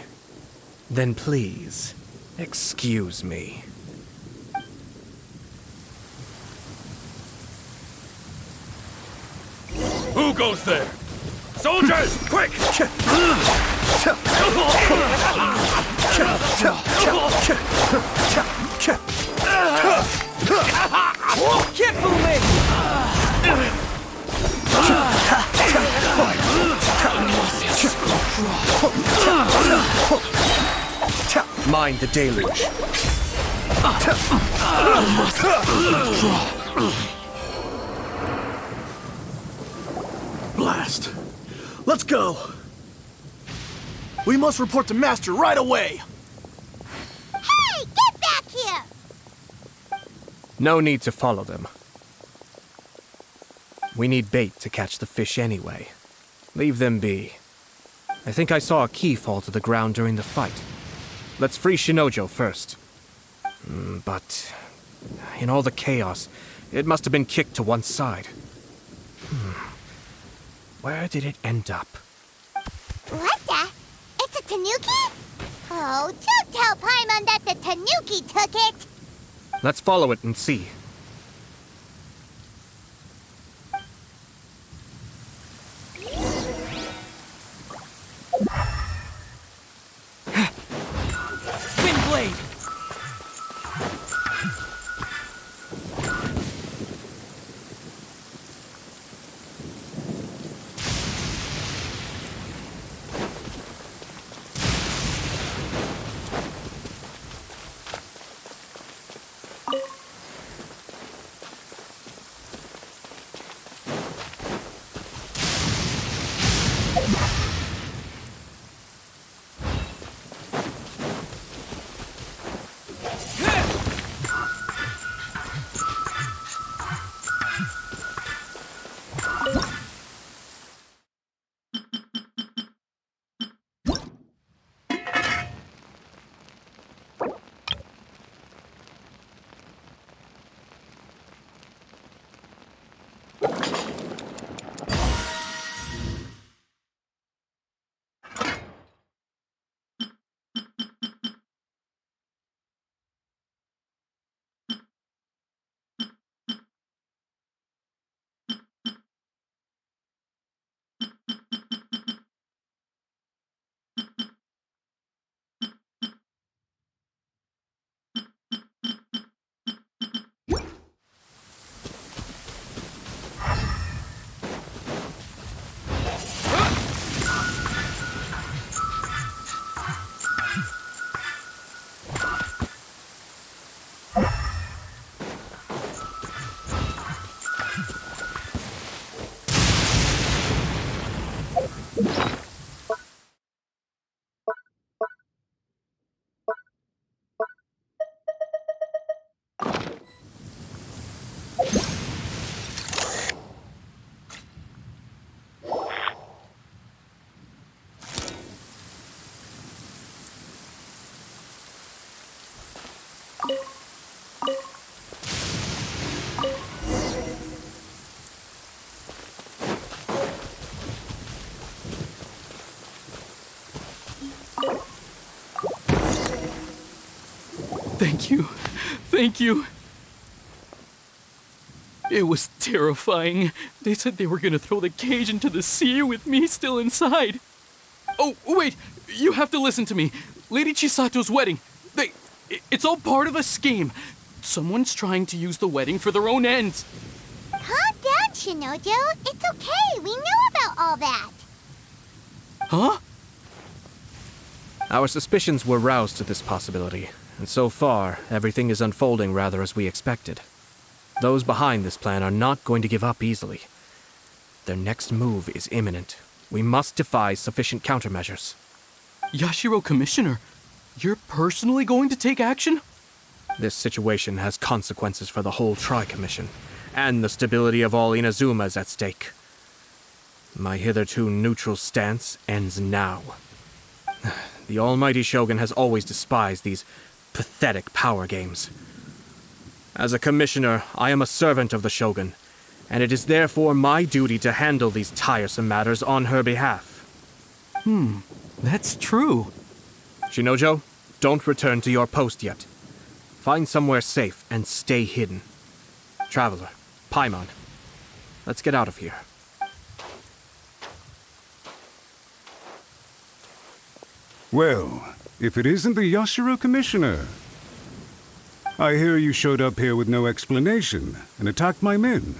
Then please, excuse me. Who goes there? Soldiers, quick! Can't fool me! Mind the deluge. Blast. Let's go. We must report to Master right away. Hey, get back here! No need to follow them. We need bait to catch the fish anyway. Leave them be. I think I saw a key fall to the ground during the fight. Let's free Shinojo first. But in all the chaos, it must have been kicked to one side. Where did it end up? What the? It's a tanuki? Oh, don't tell Paimon that the tanuki took it! Let's follow it and see. Windblade! Thank you. Thank you. It was terrifying. They said they were gonna throw the cage into the sea with me still inside. Oh, wait! You have to listen to me. Lady Chisato's wedding. It's all part of a scheme. Someone's trying to use the wedding for their own ends. Calm down, Shinojo. It's okay. We knew about all that. Huh? Our suspicions were roused to this possibility, and so far, everything is unfolding rather as we expected. Those behind this plan are not going to give up easily. Their next move is imminent. We must devise sufficient countermeasures. Yashiro Commissioner, you're personally going to take action? This situation has consequences for the whole Tri-Commission, and the stability of all Inazuma is at stake. My hitherto neutral stance ends now. The almighty Shogun has always despised these pathetic power games. As a commissioner, I am a servant of the Shogun, and it is therefore my duty to handle these tiresome matters on her behalf. That's true. Shinojo, don't return to your post yet. Find somewhere safe and stay hidden. Traveler, Paimon, let's get out of here. Well, if it isn't the Yashiro Commissioner. I hear you showed up here with no explanation and attacked my men.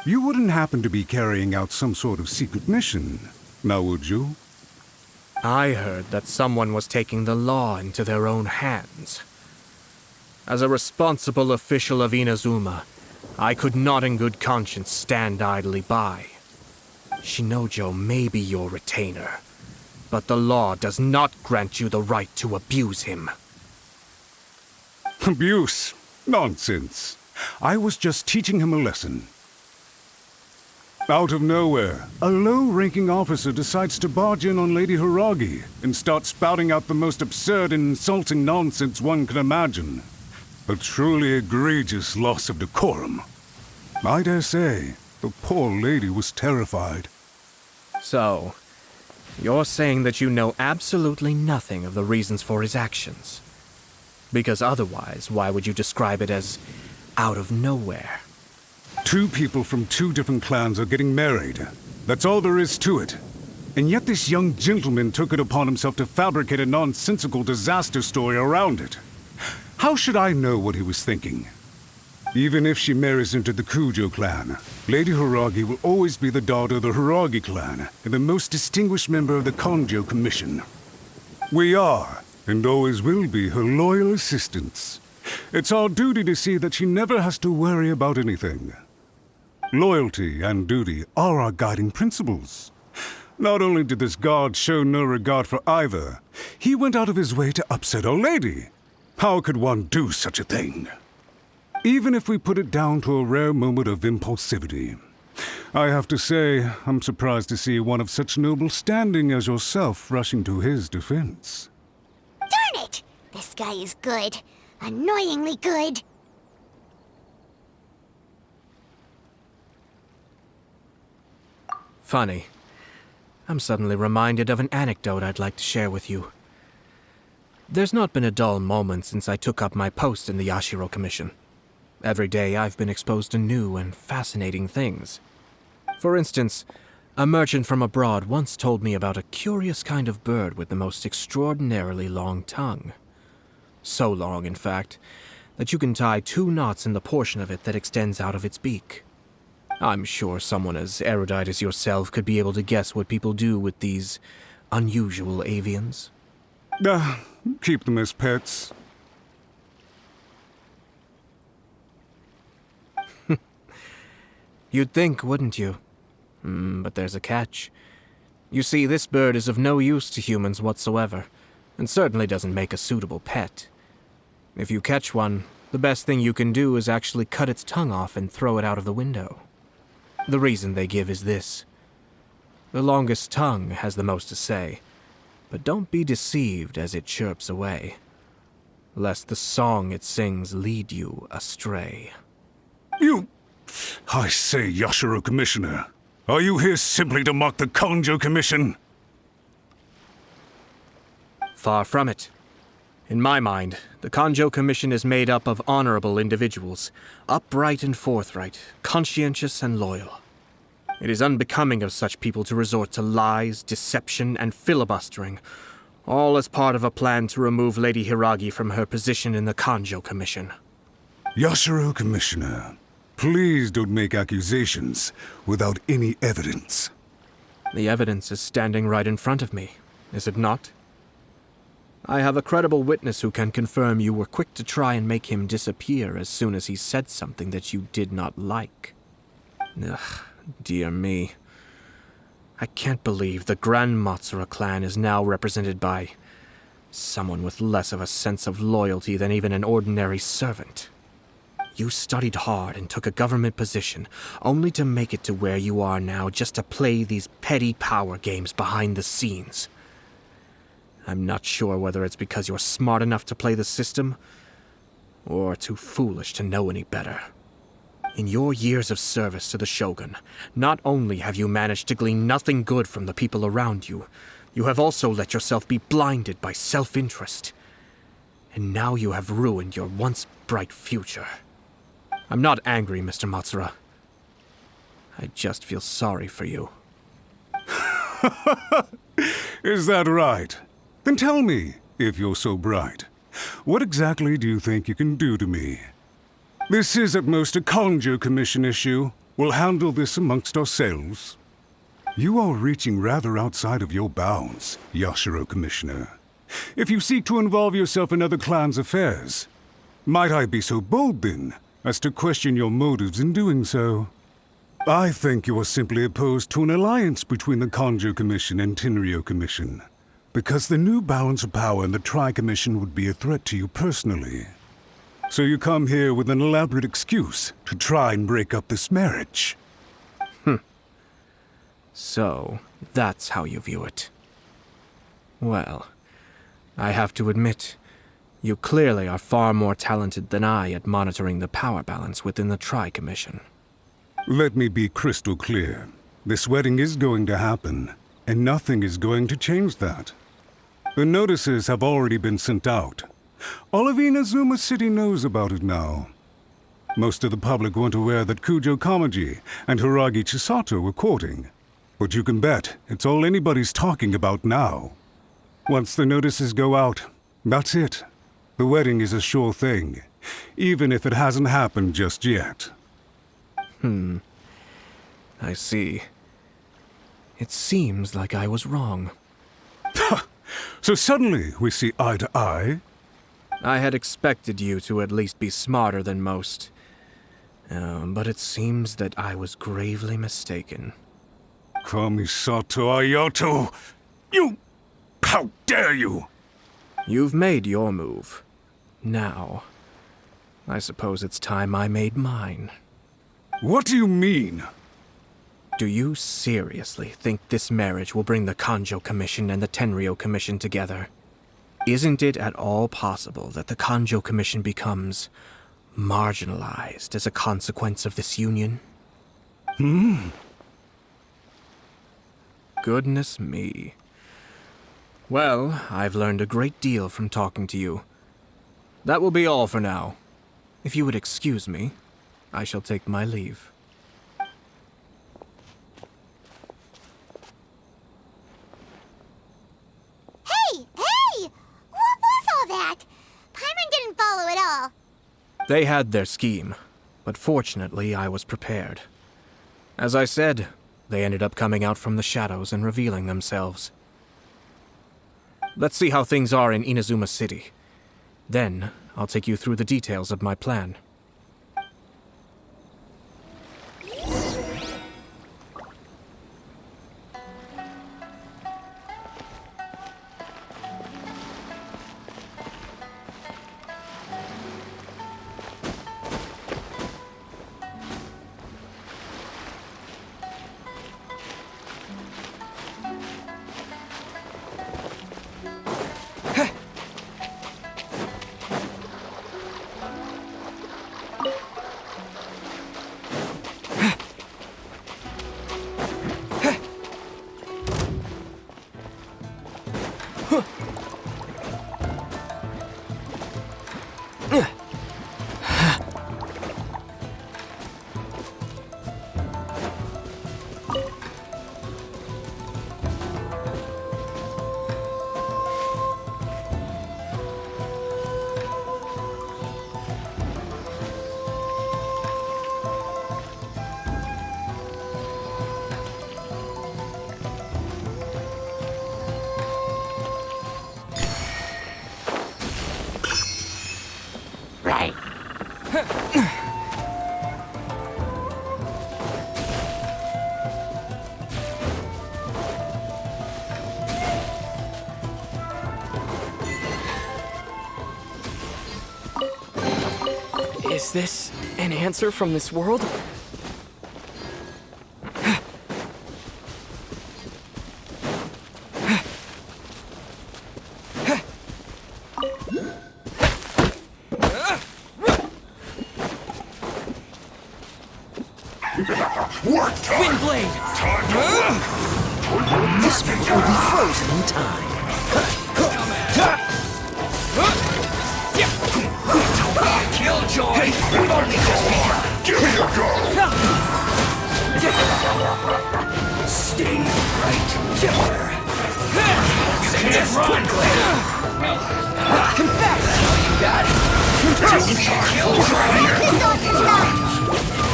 You wouldn't happen to be carrying out some sort of secret mission, now would you? I heard that someone was taking the law into their own hands. As a responsible official of Inazuma, I could not in good conscience stand idly by. Shinojo may be your retainer, but the law does not grant you the right to abuse him. Abuse? Nonsense. I was just teaching him a lesson. Out of nowhere, a low-ranking officer decides to barge in on Lady Hiragi and start spouting out the most absurd and insulting nonsense one can imagine. A truly egregious loss of decorum. I dare say, the poor lady was terrified. So, you're saying that you know absolutely nothing of the reasons for his actions? Because otherwise, why would you describe it as out of nowhere? Two people from two different clans are getting married. That's all there is to it. And yet this young gentleman took it upon himself to fabricate a nonsensical disaster story around it. How should I know what he was thinking? Even if she marries into the Kujo clan, Lady Hiragi will always be the daughter of the Hiragi clan and the most distinguished member of the Kanjo Commission. We are, and always will be, her loyal assistants. It's our duty to see that she never has to worry about anything. Loyalty and duty are our guiding principles. Not only did this guard show no regard for either, he went out of his way to upset our lady. How could one do such a thing? Even if we put it down to a rare moment of impulsivity. I have to say, I'm surprised to see one of such noble standing as yourself rushing to his defense. Darn it! This guy is good. Annoyingly good. Funny. I'm suddenly reminded of an anecdote I'd like to share with you. There's not been a dull moment since I took up my post in the Yashiro Commission. Every day I've been exposed to new and fascinating things. For instance, a merchant from abroad once told me about a curious kind of bird with the most extraordinarily long tongue. So long, in fact, that you can tie 2 knots in the portion of it that extends out of its beak. I'm sure someone as erudite as yourself could be able to guess what people do with these unusual avians. Keep them as pets. You'd think, wouldn't you? But there's a catch. You see, this bird is of no use to humans whatsoever, and certainly doesn't make a suitable pet. If you catch one, the best thing you can do is actually cut its tongue off and throw it out of the window. The reason they give is this. The longest tongue has the most to say, but don't be deceived as it chirps away, lest the song it sings lead you astray. I say, Yashiro Commissioner, are you here simply to mock the Kanjo Commission? Far from it. In my mind, the Kanjo Commission is made up of honorable individuals, upright and forthright, conscientious and loyal. It is unbecoming of such people to resort to lies, deception, and filibustering, all as part of a plan to remove Lady Hiragi from her position in the Kanjo Commission. Yashiro Commissioner, please don't make accusations without any evidence. The evidence is standing right in front of me, is it not? I have a credible witness who can confirm you were quick to try and make him disappear as soon as he said something that you did not like. Ugh, dear me. I can't believe the Grand Matsura clan is now represented by someone with less of a sense of loyalty than even an ordinary servant. You studied hard and took a government position, only to make it to where you are now just to play these petty power games behind the scenes. I'm not sure whether it's because you're smart enough to play the system, or too foolish to know any better. In your years of service to the Shogun, not only have you managed to glean nothing good from the people around you, you have also let yourself be blinded by self-interest. And now you have ruined your once bright future. I'm not angry, Mr. Matsura. I just feel sorry for you. Is that right? Then tell me, if you're so bright, what exactly do you think you can do to me? This is at most a Kanjo Commission issue. We'll handle this amongst ourselves. You are reaching rather outside of your bounds, Yashiro Commissioner. If you seek to involve yourself in other clans' affairs, might I be so bold, then, as to question your motives in doing so? I think you are simply opposed to an alliance between the Kanjo Commission and Tenryo Commission, because the new balance of power in the Tri-Commission would be a threat to you personally. So you come here with an elaborate excuse to try and break up this marriage. So, that's how you view it. Well, I have to admit, you clearly are far more talented than I at monitoring the power balance within the Tri-Commission. Let me be crystal clear. This wedding is going to happen, and nothing is going to change that. The notices have already been sent out. All of Inazuma City knows about it now. Most of the public weren't aware that Kujo Kamaji and Hiragi Chisato were courting. But you can bet it's all anybody's talking about now. Once the notices go out, that's it. The wedding is a sure thing, even if it hasn't happened just yet. I see. It seems like I was wrong. So suddenly we see eye to eye? I had expected you to at least be smarter than most. But it seems that I was gravely mistaken. Kamisato Ayato! You! How dare you! You've made your move. Now, I suppose it's time I made mine. What do you mean? Do you seriously think this marriage will bring the Kanjo Commission and the Tenryo Commission together? Isn't it at all possible that the Kanjo Commission becomes marginalized as a consequence of this union? Goodness me. Well, I've learned a great deal from talking to you. That will be all for now. If you would excuse me, I shall take my leave. Hey! What was all that? Paimon didn't follow at all. They had their scheme, but fortunately I was prepared. As I said, they ended up coming out from the shadows and revealing themselves. Let's see how things are in Inazuma City. Then, I'll take you through the details of my plan. Is this an answer from this world? Wind blade! This one will be frozen in time. Killjoy! We've only just begun! Give me a go! Stay right there! Just quickly! Confess! You got it! Confess!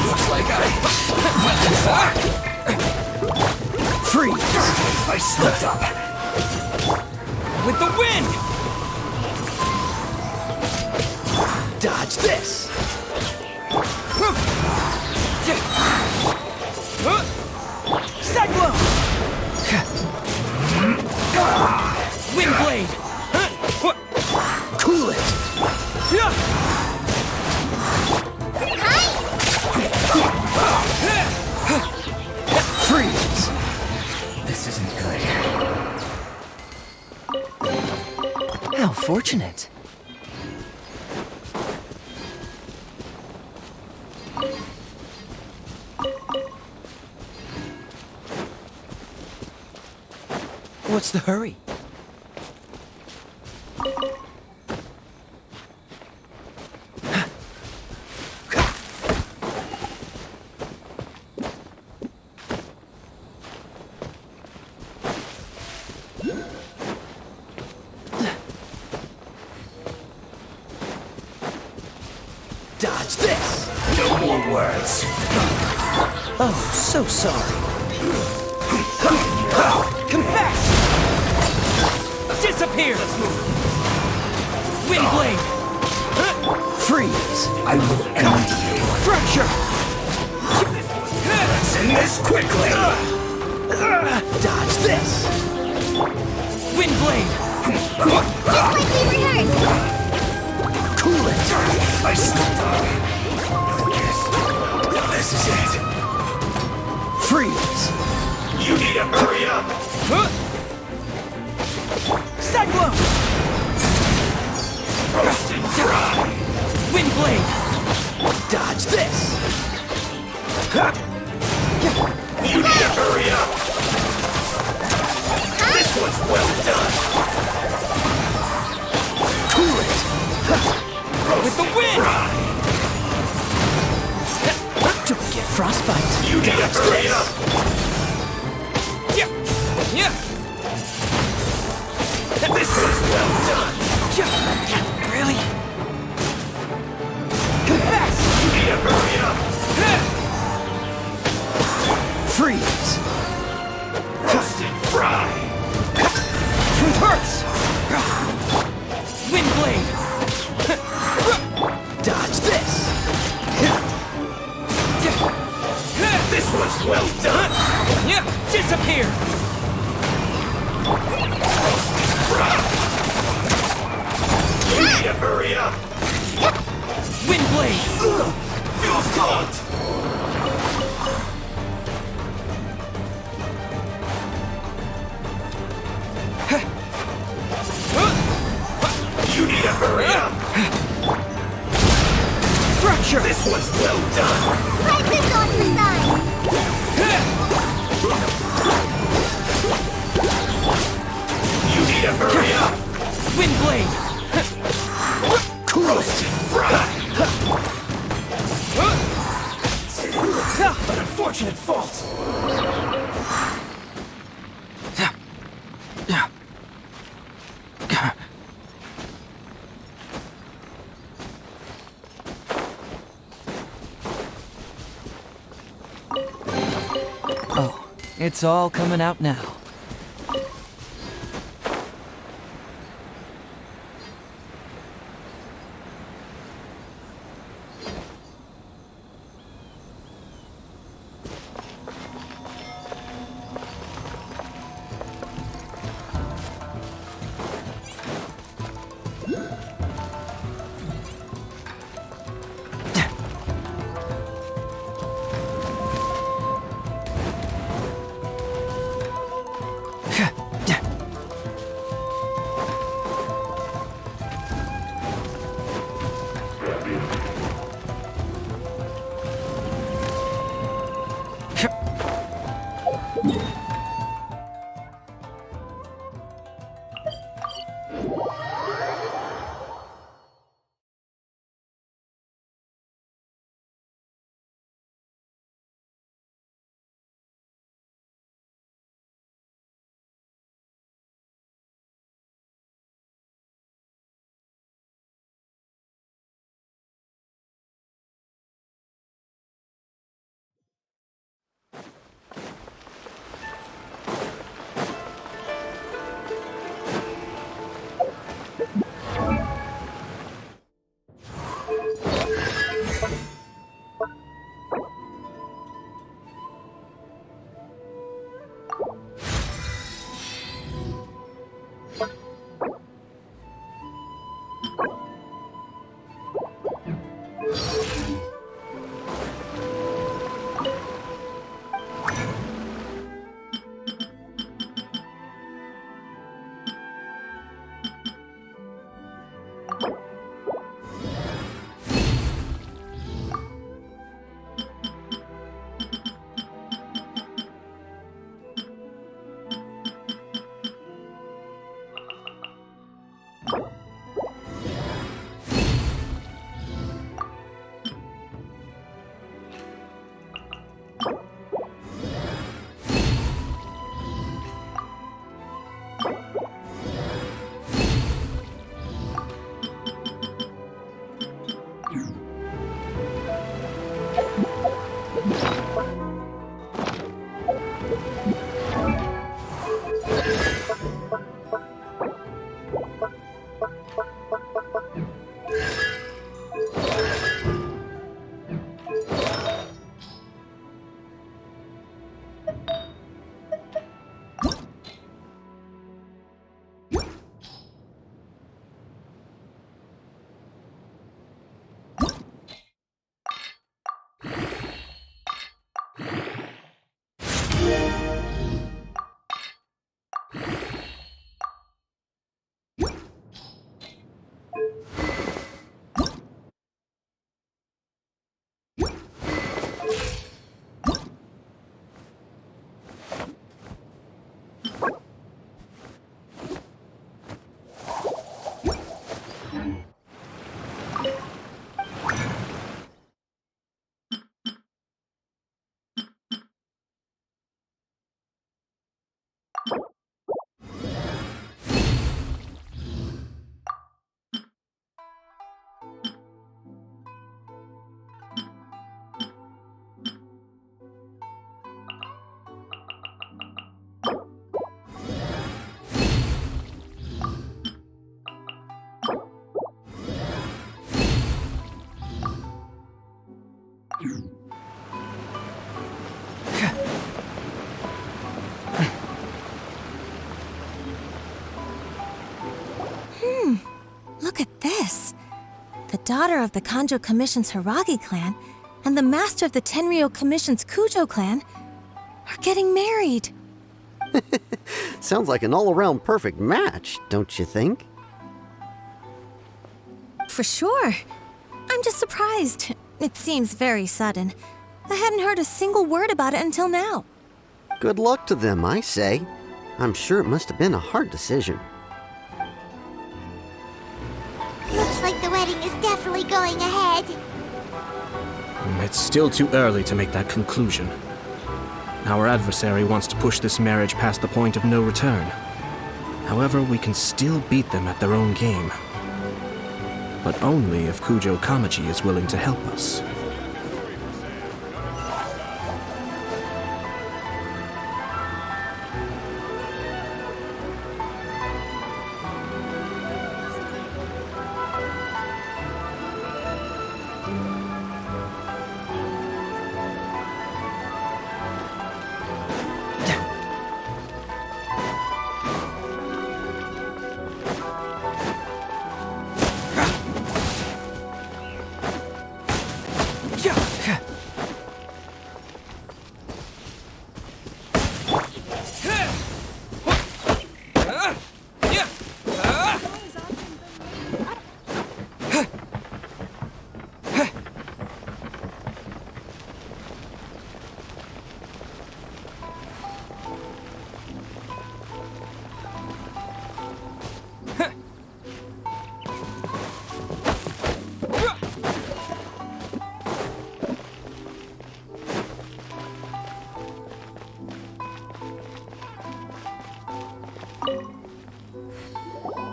Looks like freeze! I slipped up! With the wind! Dodge this! Cyclone! Wind blade! Cool it! Freeze! This isn't good. How fortunate. What's the hurry? Dodge this! No more words. Oh, so sorry. Confess! Disappear! Wind blade! Freeze! I will end you. Fracture! Let's end this quickly! Dodge this! Wind blade! Just like we rehearsed! Cool it! I slipped up. Yes. This is it. Freeze! You need to hurry up! Cyclone! Roast and fry! Wind blade! Dodge this! You need to hurry up! This one's well done! Cool it! With the wind! Don't get frostbite! You need to hurry up! Yeah! This is well done! Really? Confess! You need to hurry up! Freeze! Roast and fry! Converse! Wind blade! Dodge this! This was well done! Disappear! You need to hurry up! Wind blade! Feels caught! You need to hurry up! Fracture! This was well done! Right this off the side! You need to hurry up! Wind blade! Cool it! An unfortunate fault! Oh, it's all coming out now. Look at this. The daughter of the Kanjo Commission's Hiragi clan and the master of the Tenryo Commission's Kujo clan are getting married. Sounds like an all-around perfect match, don't you think? For sure. I'm just surprised. It seems very sudden. I hadn't heard a single word about it until now. Good luck to them, I say. I'm sure it must have been a hard decision. Looks like the wedding is definitely going ahead. It's still too early to make that conclusion. Our adversary wants to push this marriage past the point of no return. However, we can still beat them at their own game. But only if Kujo Kamaji is willing to help us.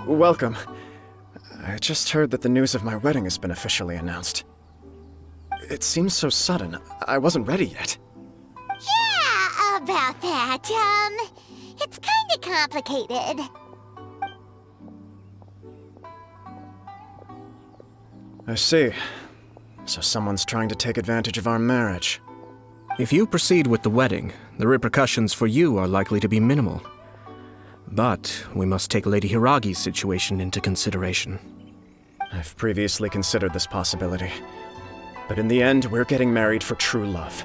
Welcome. I just heard that the news of my wedding has been officially announced. It seems so sudden. I wasn't ready yet. Yeah, about that. It's kinda complicated. I see. So someone's trying to take advantage of our marriage. If you proceed with the wedding, the repercussions for you are likely to be minimal. But we must take Lady Hiragi's situation into consideration. I've previously considered this possibility. But in the end, we're getting married for true love.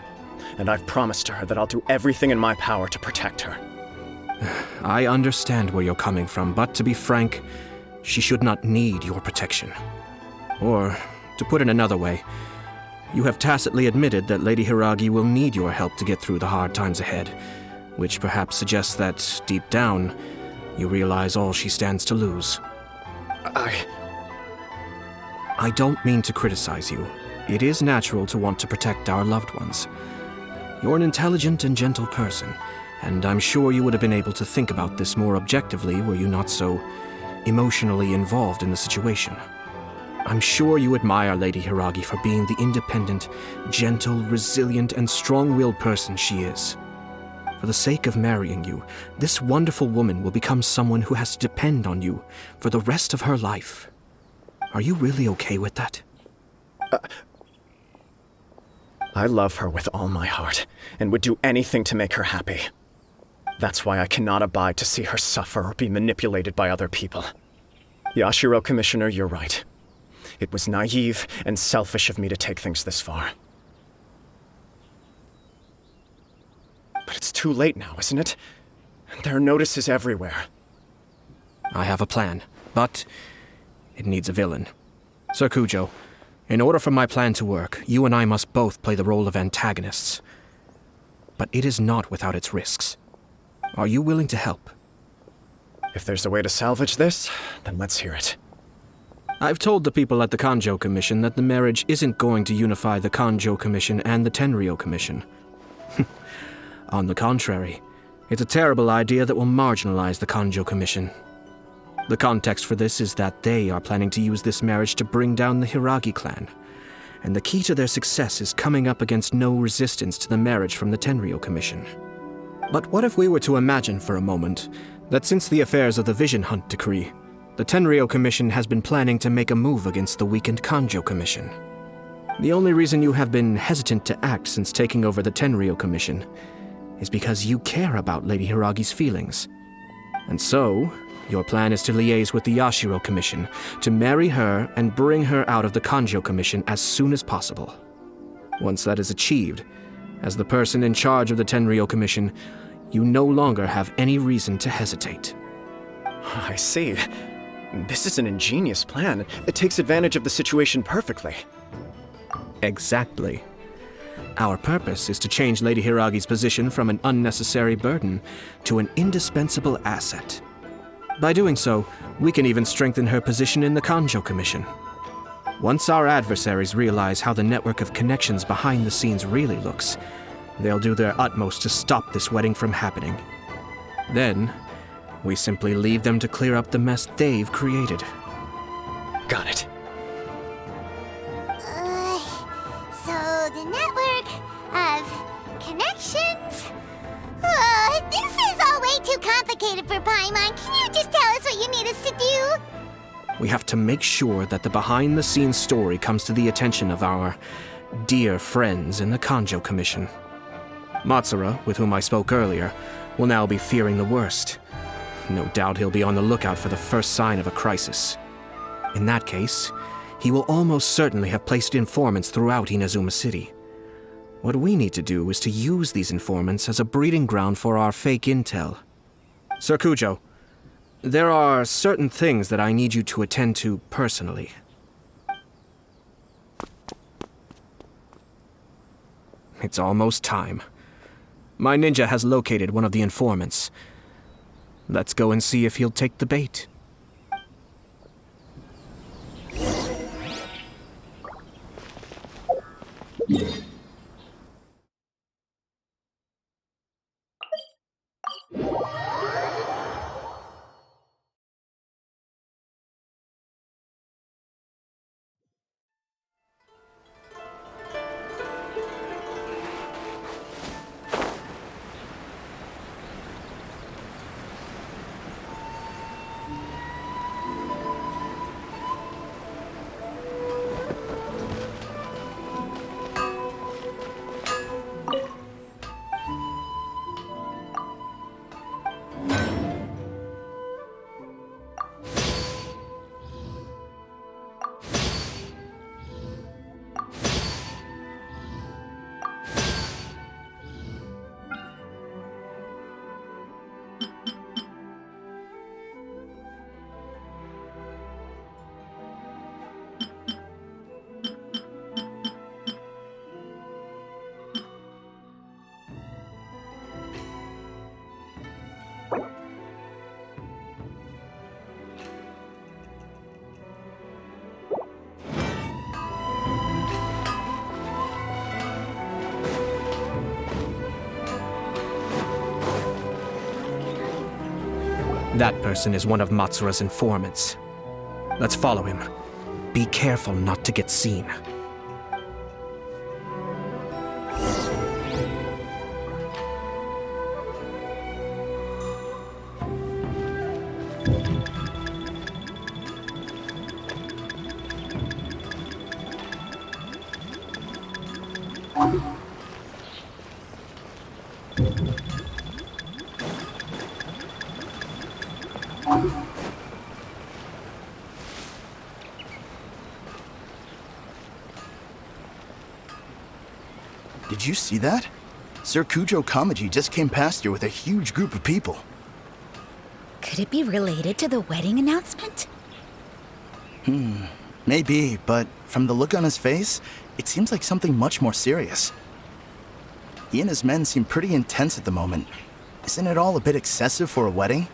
And I've promised her that I'll do everything in my power to protect her. I understand where you're coming from, but to be frank, she should not need your protection. Or, to put it another way, you have tacitly admitted that Lady Hiragi will need your help to get through the hard times ahead, which perhaps suggests that, deep down, you realize all she stands to lose. I don't mean to criticize you. It is natural to want to protect our loved ones. You're an intelligent and gentle person, and I'm sure you would have been able to think about this more objectively were you not so emotionally involved in the situation. I'm sure you admire Lady Hiragi for being the independent, gentle, resilient, and strong-willed person she is. For the sake of marrying you, this wonderful woman will become someone who has to depend on you for the rest of her life. Are you really okay with that? I love her with all my heart, and would do anything to make her happy. That's why I cannot abide to see her suffer or be manipulated by other people. Yashiro, Commissioner, you're right. It was naive and selfish of me to take things this far. But it's too late now, isn't it? There are notices everywhere. I have a plan, but it needs a villain. Sir Kujo, in order for my plan to work, you and I must both play the role of antagonists. But it is not without its risks. Are you willing to help? If there's a way to salvage this, then let's hear it. I've told the people at the Kanjo Commission that the marriage isn't going to unify the Kanjo Commission and the Tenryou Commission. On the contrary, it's a terrible idea that will marginalize the Kanjo Commission. The context for this is that they are planning to use this marriage to bring down the Hiragi clan, and the key to their success is coming up against no resistance to the marriage from the Tenryou Commission. But what if we were to imagine for a moment that since the affairs of the Vision Hunt Decree, the Tenryou Commission has been planning to make a move against the weakened Kanjo Commission? The only reason you have been hesitant to act since taking over the Tenryou Commission is because you care about Lady Hiragi's feelings. And so, your plan is to liaise with the Yashiro Commission, to marry her and bring her out of the Kanjo Commission as soon as possible. Once that is achieved, as the person in charge of the Tenryou Commission, you no longer have any reason to hesitate. I see. This is an ingenious plan. It takes advantage of the situation perfectly. Exactly. Our purpose is to change Lady Hiragi's position from an unnecessary burden to an indispensable asset. By doing so, we can even strengthen her position in the Kanjo Commission. Once our adversaries realize how the network of connections behind the scenes really looks, they'll do their utmost to stop this wedding from happening. Then, we simply leave them to clear up the mess they've created. Got it. So the network of connections? This is all way too complicated for Paimon. Can you just tell us what you need us to do? We have to make sure that the behind-the-scenes story comes to the attention of our dear friends in the Kanjo Commission. Matsura, with whom I spoke earlier, will now be fearing the worst. No doubt he'll be on the lookout for the first sign of a crisis. In that case, he will almost certainly have placed informants throughout Inazuma City. What we need to do is to use these informants as a breeding ground for our fake intel. Sir Kujo, there are certain things that I need you to attend to personally. It's almost time. My ninja has located one of the informants. Let's go and see if he'll take the bait. That person is one of Matsura's informants. Let's follow him. Be careful not to get seen. Oh. Did you see that? Sir Kujo Kamaji just came past here with a huge group of people. Could it be related to the wedding announcement? Maybe, but from the look on his face, it seems like something much more serious. He and his men seem pretty intense at the moment. Isn't it all a bit excessive for a wedding?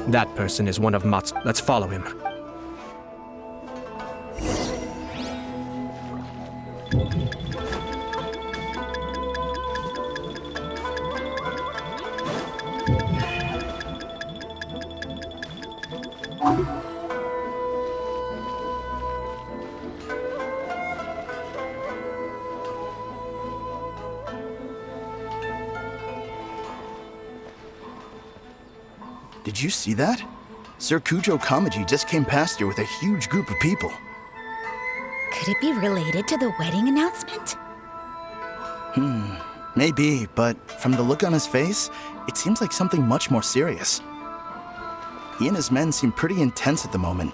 That person is one of Mats. Let's follow him. Did you see that? Sir Kujo Kamaji just came past here with a huge group of people. Could it be related to the wedding announcement? Maybe, but from the look on his face, it seems like something much more serious. He and his men seem pretty intense at the moment.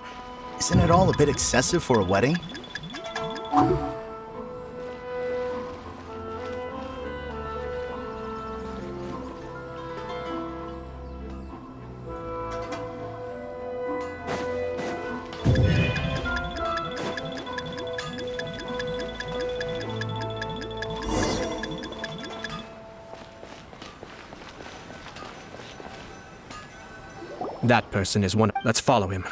Isn't it all a bit excessive for a wedding? That person is one. Let's follow him.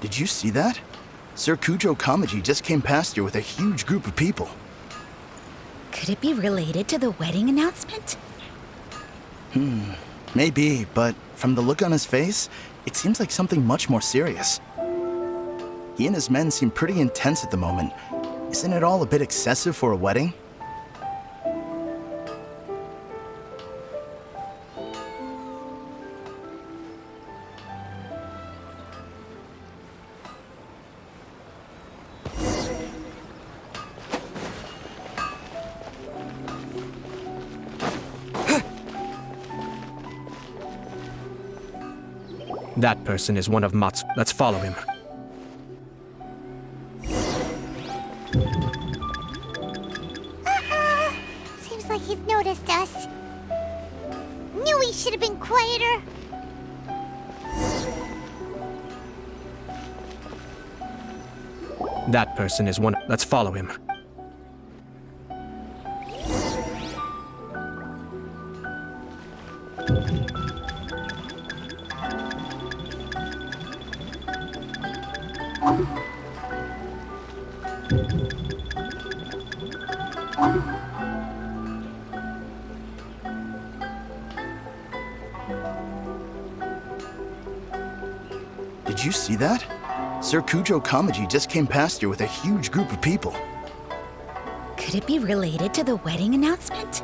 Did you see that? Sir Kujo Kamaji just came past here with a huge group of people. Could it be related to the wedding announcement? Maybe, but from the look on his face, it seems like something much more serious. He and his men seem pretty intense at the moment. Isn't it all a bit excessive for a wedding? That person is one of Mats. Let's follow him. Seems like he's noticed us. Knew he should have been quieter. That person is one. Let's follow him. Did you see that? Sir Kujo Kamaji just came past here with a huge group of people. Could it be related to the wedding announcement?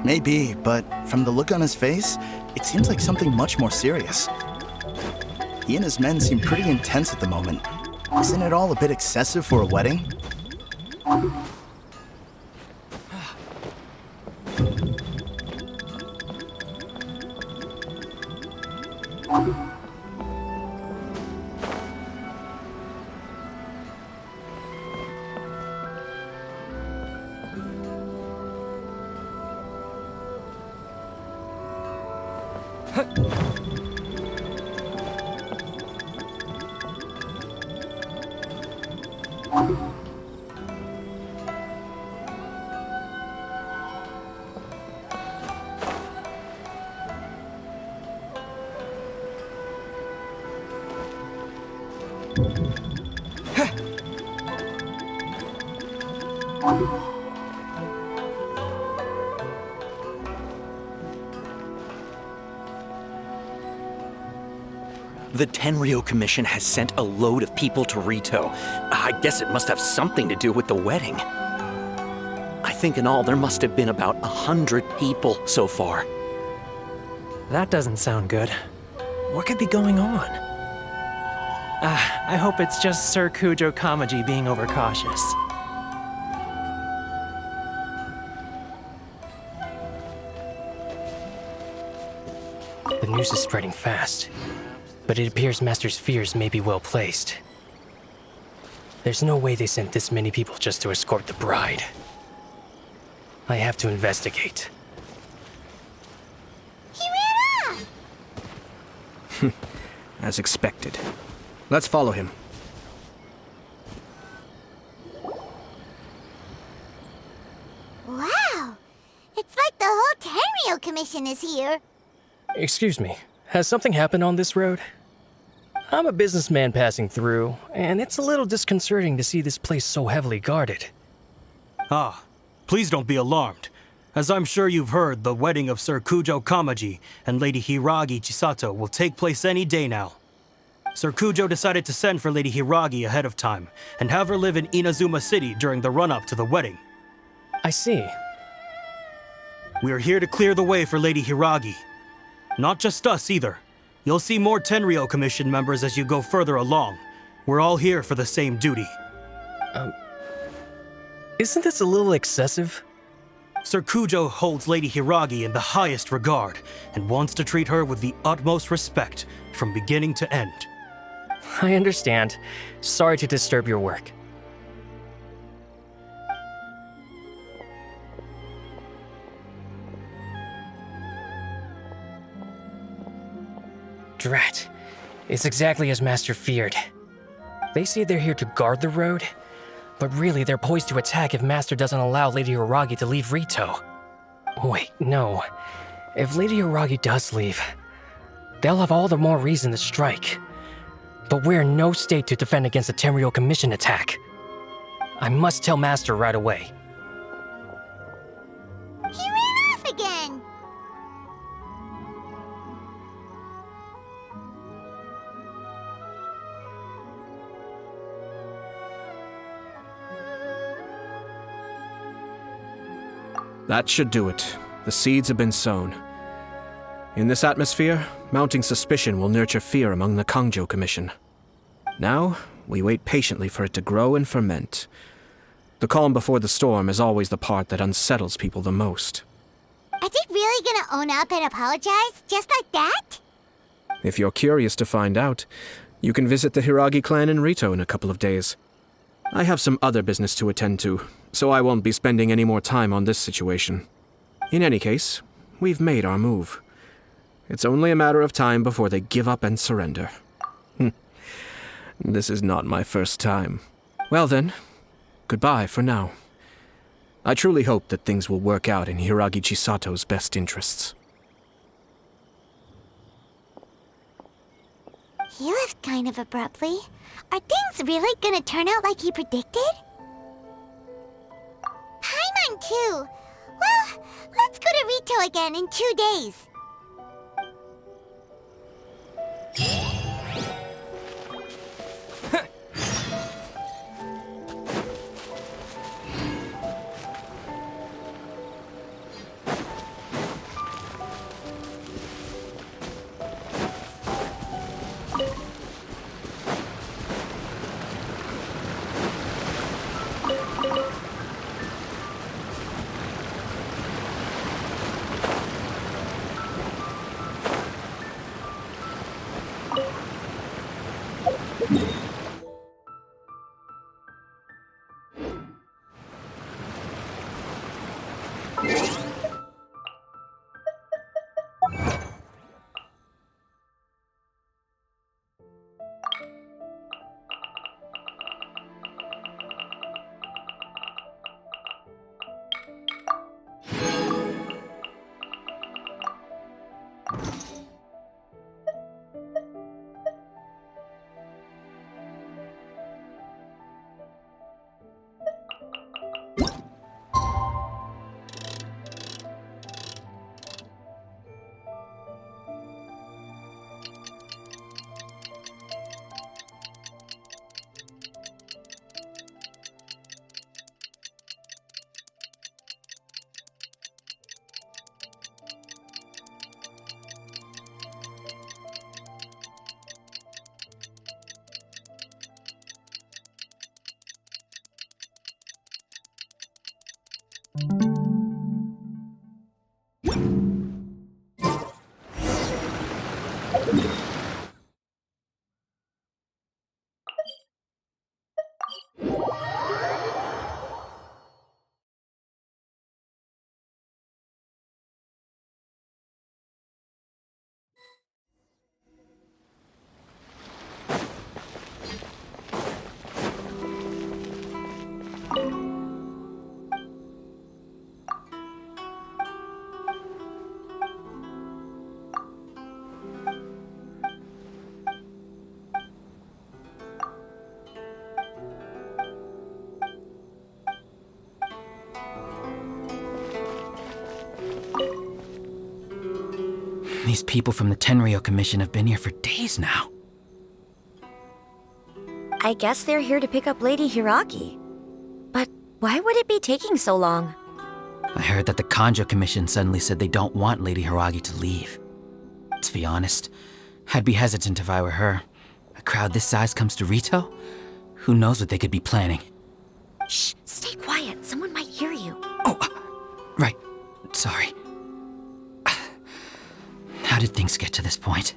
Maybe, but from the look on his face, it seems like something much more serious. He and his men seem pretty intense at the moment. Isn't it all a bit excessive for a wedding? The Tenryou Commission has sent a load of people to Rito. I guess it must have something to do with the wedding. I think in all there must have been about 100 people so far. That doesn't sound good. What could be going on? I hope it's just Sir Kujo Kamaji being overcautious. The news is spreading fast, but it appears Master's fears may be well placed. There's no way they sent this many people just to escort the bride. I have to investigate. He ran off! As expected. Let's follow him. Wow! It's like the whole Tenryou Commission is here. Excuse me, has something happened on this road? I'm a businessman passing through, and it's a little disconcerting to see this place so heavily guarded. Ah, please don't be alarmed. As I'm sure you've heard, the wedding of Sir Kujo Kamaji and Lady Hiragi Chisato will take place any day now. Sir Kujo decided to send for Lady Hiragi ahead of time and have her live in Inazuma City during the run-up to the wedding. I see. We are here to clear the way for Lady Hiragi. Not just us either. You'll see more Tenryou Commission members as you go further along. We're all here for the same duty. Isn't this a little excessive? Sir Kujo holds Lady Hiragi in the highest regard and wants to treat her with the utmost respect from beginning to end. I understand. Sorry to disturb your work. Drat. It's exactly as Master feared. They say they're here to guard the road, but really they're poised to attack if Master doesn't allow Lady Hiragi to leave Rito. Wait, no. If Lady Hiragi does leave, they'll have all the more reason to strike. But we're in no state to defend against a Tenryou Commission attack. I must tell Master right away. He ran off again! That should do it. The seeds have been sown. In this atmosphere, mounting suspicion will nurture fear among the Kangjo Commission. Now, we wait patiently for it to grow and ferment. The calm before the storm is always the part that unsettles people the most. Are they really gonna own up and apologize, just like that? If you're curious to find out, you can visit the Hiragi clan in Rito in a couple of days. I have some other business to attend to, so I won't be spending any more time on this situation. In any case, we've made our move. It's only a matter of time before they give up and surrender. This is not my first time. Well then, goodbye for now. I truly hope that things will work out in Hiragi Chisato's best interests. He left kind of abruptly. Are things really gonna turn out like he predicted? Paimon too! Well, let's go to Rito again in 2 days. These people from the Tenryou Commission have been here for days now. I guess they're here to pick up Lady Hiragi. But why would it be taking so long? I heard that the Kanjo Commission suddenly said they don't want Lady Hiragi to leave. To be honest, I'd be hesitant if I were her. A crowd this size comes to Rito? Who knows what they could be planning? Shh, stay quiet. Someone might hear you. Right. Sorry. How did things get to this point?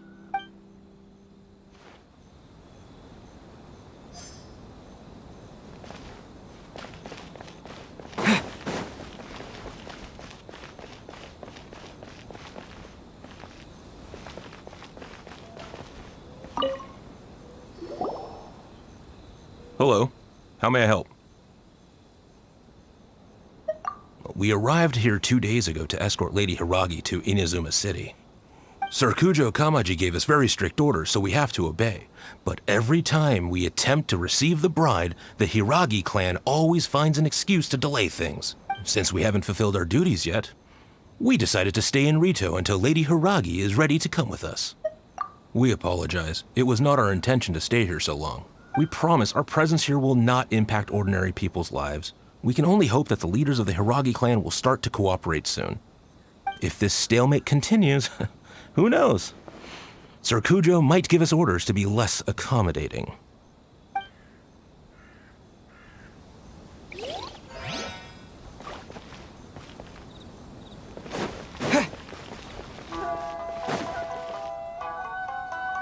Hello. How may I help? We arrived here 2 days ago to escort Lady Hiragi to Inazuma City. Sir Kujo Kamaji gave us very strict orders, so we have to obey. But every time we attempt to receive the bride, the Hiragi clan always finds an excuse to delay things. Since we haven't fulfilled our duties yet, we decided to stay in Rito until Lady Hiragi is ready to come with us. We apologize. It was not our intention to stay here so long. We promise our presence here will not impact ordinary people's lives. We can only hope that the leaders of the Hiragi clan will start to cooperate soon. If this stalemate continues, who knows? Sir Kujo might give us orders to be less accommodating.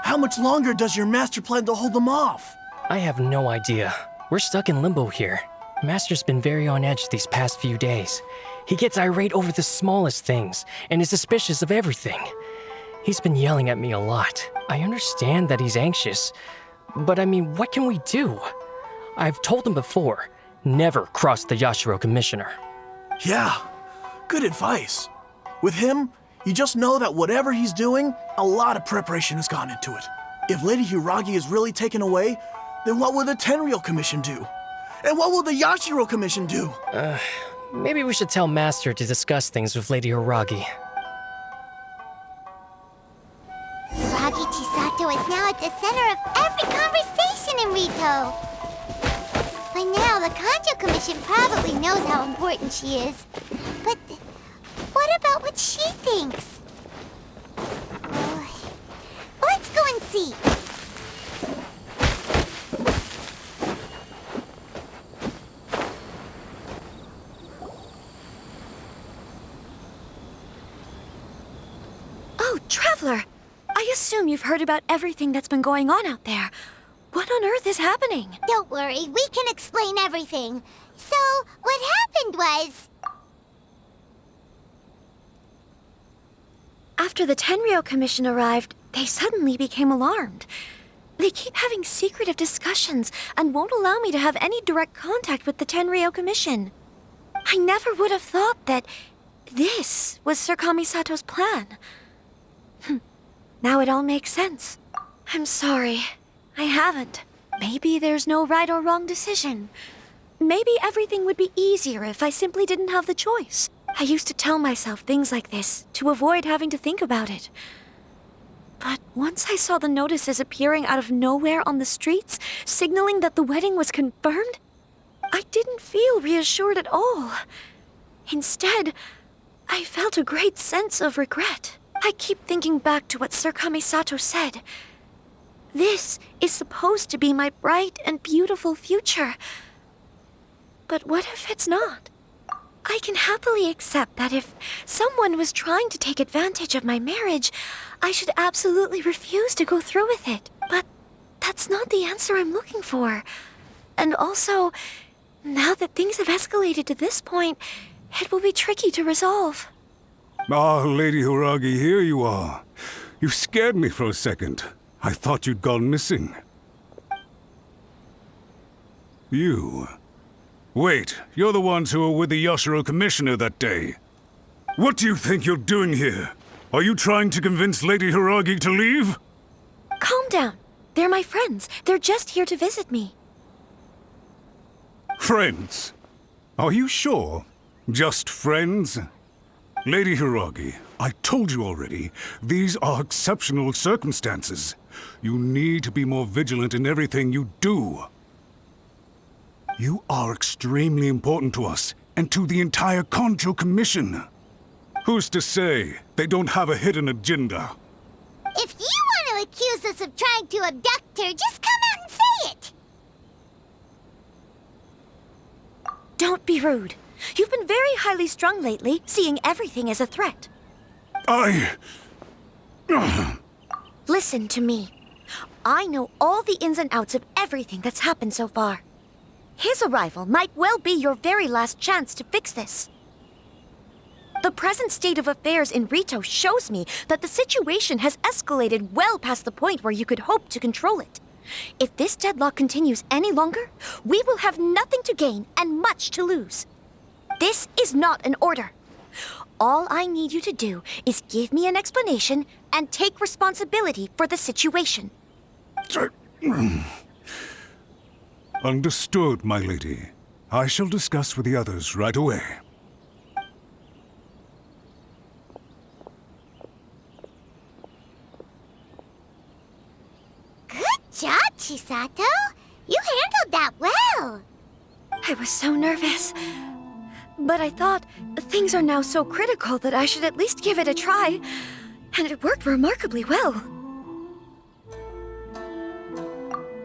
How much longer does your master plan to hold them off? I have no idea. We're stuck in limbo here. Master's been very on edge these past few days. He gets irate over the smallest things and is suspicious of everything. He's been yelling at me a lot. I understand that he's anxious, but I mean, what can we do? I've told him before, never cross the Yashiro Commissioner. Yeah, good advice. With him, you just know that whatever he's doing, a lot of preparation has gone into it. If Lady Hiragi is really taken away, then what will the Tenryou Commission do? And what will the Yashiro Commission do? Maybe we should tell Master to discuss things with Lady Hiragi. Hiragi Chisato is now at the center of every conversation in Rito. By now, the Kanjo Commission probably knows how important she is. But what about what she thinks? Let's go and see. Oh, Traveler! I assume you've heard about everything that's been going on out there. What on earth is happening? Don't worry, we can explain everything. So, what happened was... After the Tenryou Commission arrived, they suddenly became alarmed. They keep having secretive discussions and won't allow me to have any direct contact with the Tenryou Commission. I never would have thought that this was Sir Kamisato's plan. Now it all makes sense. I'm sorry. I haven't. Maybe there's no right or wrong decision. Maybe everything would be easier if I simply didn't have the choice. I used to tell myself things like this to avoid having to think about it. But once I saw the notices appearing out of nowhere on the streets, signaling that the wedding was confirmed, I didn't feel reassured at all. Instead, I felt a great sense of regret. I keep thinking back to what Sir Kamisato said. This is supposed to be my bright and beautiful future. But what if it's not? I can happily accept that if someone was trying to take advantage of my marriage, I should absolutely refuse to go through with it. But that's not the answer I'm looking for. And also, now that things have escalated to this point, it will be tricky to resolve. Ah, Lady Hiragi, here you are. You scared me for a second. I thought you'd gone missing. You? Wait, you're the ones who were with the Yashiro Commissioner that day. What do you think you're doing here? Are you trying to convince Lady Hiragi to leave? Calm down. They're my friends. They're just here to visit me. Friends? Are you sure? Just friends? Lady Hiragi, I told you already, these are exceptional circumstances. You need to be more vigilant in everything you do. You are extremely important to us, and to the entire Kanjo Commission. Who's to say they don't have a hidden agenda? If you want to accuse us of trying to abduct her, just come out and say it! Don't be rude. You've been very highly strung lately, seeing everything as a threat. Listen to me. I know all the ins and outs of everything that's happened so far. His arrival might well be your very last chance to fix this. The present state of affairs in Rito shows me that the situation has escalated well past the point where you could hope to control it. If this deadlock continues any longer, we will have nothing to gain and much to lose. This is not an order. All I need you to do is give me an explanation and take responsibility for the situation. Understood, my lady. I shall discuss with the others right away. Good job, Chisato. You handled that well. I was so nervous. But I thought things are now so critical that I should at least give it a try. And it worked remarkably well.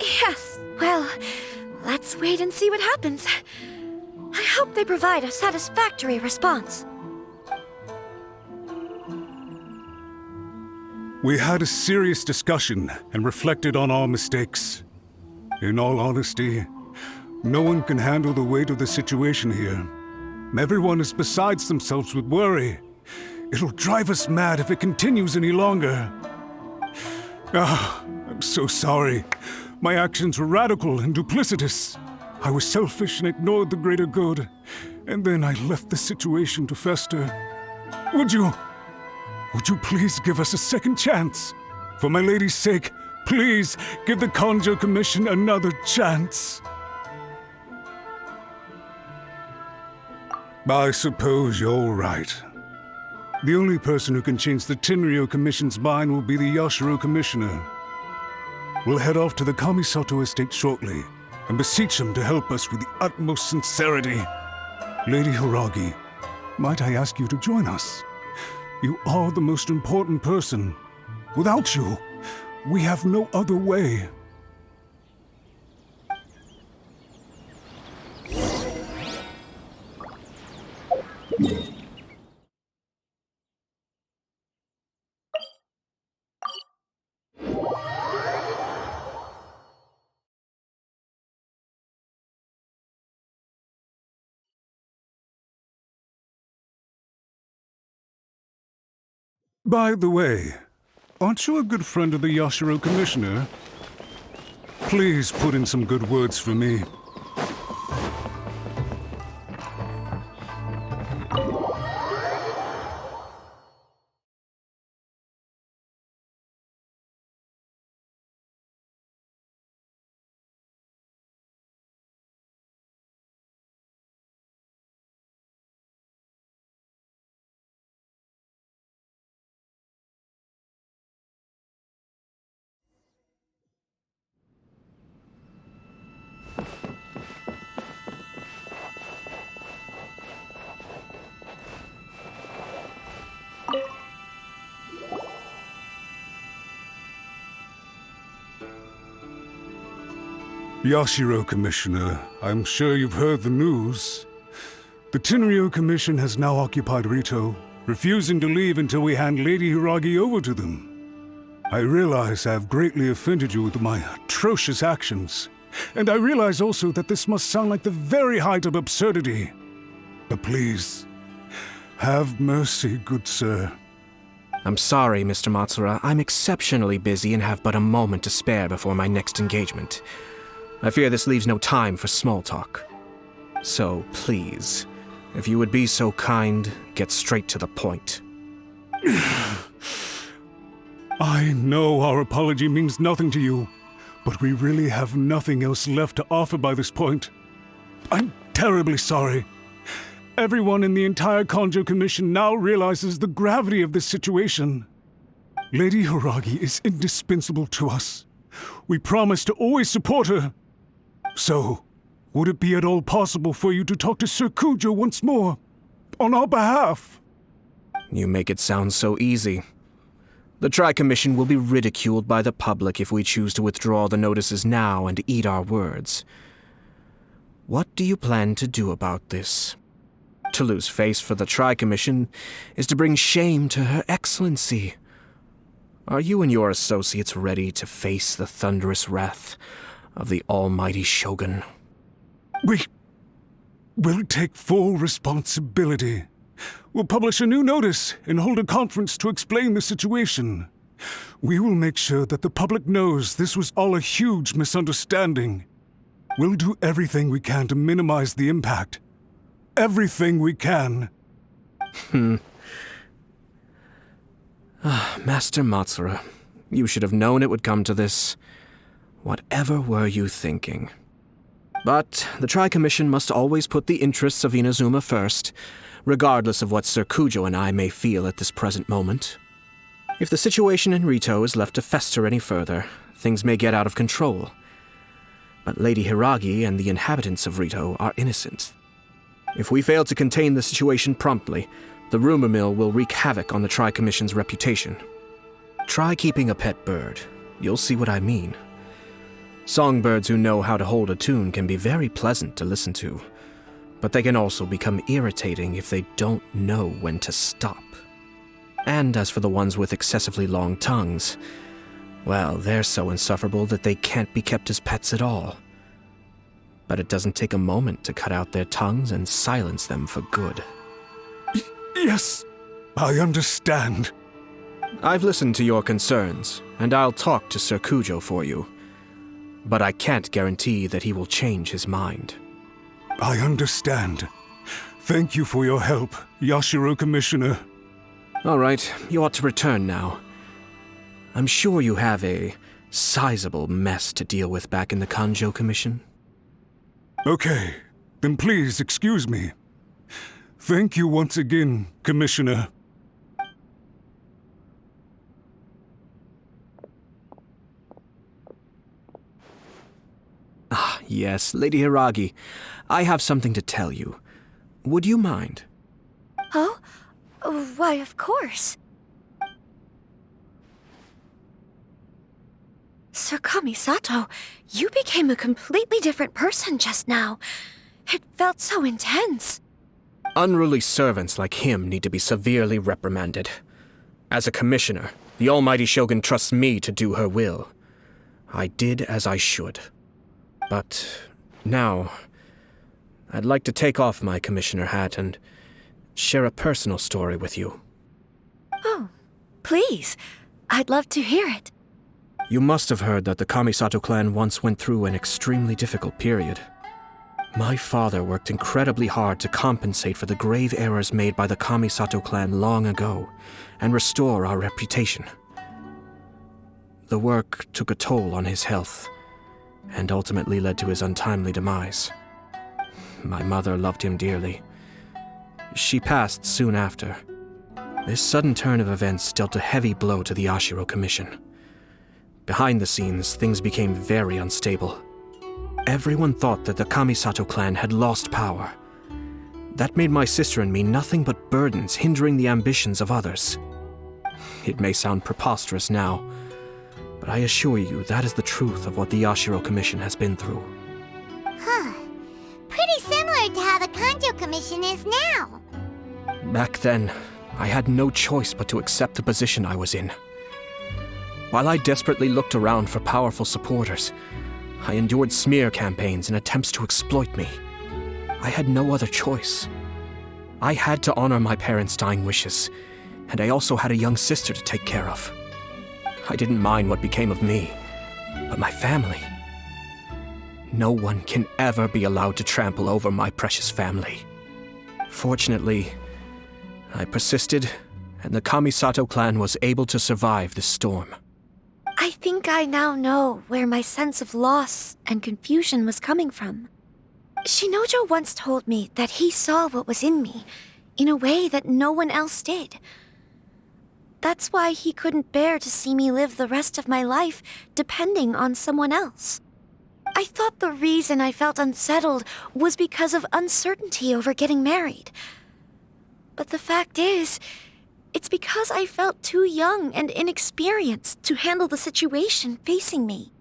Yes, well, let's wait and see what happens. I hope they provide a satisfactory response. We had a serious discussion and reflected on our mistakes. In all honesty, no one can handle the weight of the situation here. Everyone is besides themselves with worry. It'll drive us mad if it continues any longer. I'm so sorry. My actions were radical and duplicitous. I was selfish and ignored the greater good. And then I left the situation to fester. Would you please give us a second chance? For my lady's sake, please give the Kanjo Commission another chance. I suppose you're right. The only person who can change the Tenryou Commission's mind will be the Yashiro Commissioner. We'll head off to the Kamisato estate shortly and beseech him to help us with the utmost sincerity. Lady Hiragi, might I ask you to join us? You are the most important person. Without you, we have no other way. By the way, aren't you a good friend of the Yashiro Commissioner? Please put in some good words for me. Yashiro, Commissioner, I'm sure you've heard the news. The Tenryou Commission has now occupied Rito, refusing to leave until we hand Lady Hiragi over to them. I realize I have greatly offended you with my atrocious actions, and I realize also that this must sound like the very height of absurdity. But please, have mercy, good sir. I'm sorry, Mr. Matsura. I'm exceptionally busy and have but a moment to spare before my next engagement. I fear this leaves no time for small talk. So, please, if you would be so kind, get straight to the point. I know our apology means nothing to you, but we really have nothing else left to offer by this point. I'm terribly sorry. Everyone in the entire Kanjo Commission now realizes the gravity of this situation. Lady Hiragi is indispensable to us. We promise to always support her. So, would it be at all possible for you to talk to Sir Kujo once more, on our behalf? You make it sound so easy. The Tri-Commission will be ridiculed by the public if we choose to withdraw the notices now and eat our words. What do you plan to do about this? To lose face for the Tri-Commission is to bring shame to Her Excellency. Are you and your associates ready to face the thunderous wrath of the almighty Shogun? We will take full responsibility. We'll publish a new notice and hold a conference to explain the situation. We will make sure that the public knows this was all a huge misunderstanding. We'll do everything we can to minimize the impact. Everything we can. Master Matsura, you should have known it would come to this. Whatever were you thinking? But the Tri-Commission must always put the interests of Inazuma first, regardless of what Sir Kujo and I may feel at this present moment. If the situation in Rito is left to fester any further, things may get out of control. But Lady Hiragi and the inhabitants of Rito are innocent. If we fail to contain the situation promptly, the rumor mill will wreak havoc on the Tri-Commission's reputation. Try keeping a pet bird. You'll see what I mean. Songbirds who know how to hold a tune can be very pleasant to listen to, but they can also become irritating if they don't know when to stop. And as for the ones with excessively long tongues, well, they're so insufferable that they can't be kept as pets at all. But it doesn't take a moment to cut out their tongues and silence them for good. Yes, I understand. I've listened to your concerns, and I'll talk to Sir Kujo for you. But I can't guarantee that he will change his mind. I understand. Thank you for your help, Yashiro Commissioner. All right, you ought to return now. I'm sure you have a sizable mess to deal with back in the Kanjo Commission. Okay, then please excuse me. Thank you once again, Commissioner. Ah, yes, Lady Hiragi. I have something to tell you. Would you mind? Oh? Why, of course. Sir Kamisato, you became a completely different person just now. It felt so intense. Unruly servants like him need to be severely reprimanded. As a commissioner, the almighty Shogun trusts me to do her will. I did as I should. But now, I'd like to take off my commissioner hat and share a personal story with you. Oh, please. I'd love to hear it. You must have heard that the Kamisato clan once went through an extremely difficult period. My father worked incredibly hard to compensate for the grave errors made by the Kamisato clan long ago and restore our reputation. The work took a toll on his health and ultimately led to his untimely demise. My mother loved him dearly. She passed soon after. This sudden turn of events dealt a heavy blow to the Yashiro Commission. Behind the scenes, things became very unstable. Everyone thought that the Kamisato clan had lost power. That made my sister and me nothing but burdens hindering the ambitions of others. It may sound preposterous now, but I assure you that is the truth of what the Yashiro Commission has been through. Huh. Pretty similar to how the the Kanjo Commission is now. Back then, I had no choice but to accept the position I was in. While I desperately looked around for powerful supporters, I endured smear campaigns and attempts to exploit me. I had no other choice. I had to honor my parents' dying wishes, and I also had a young sister to take care of. I didn't mind what became of me, but my family. No one can ever be allowed to trample over my precious family. Fortunately, I persisted, and the Kamisato clan was able to survive this storm. I think I now know where my sense of loss and confusion was coming from. Shinojo once told me that he saw what was in me in a way that no one else did. That's why he couldn't bear to see me live the rest of my life depending on someone else. I thought the reason I felt unsettled was because of uncertainty over getting married. But the fact is, it's because I felt too young and inexperienced to handle the situation facing me.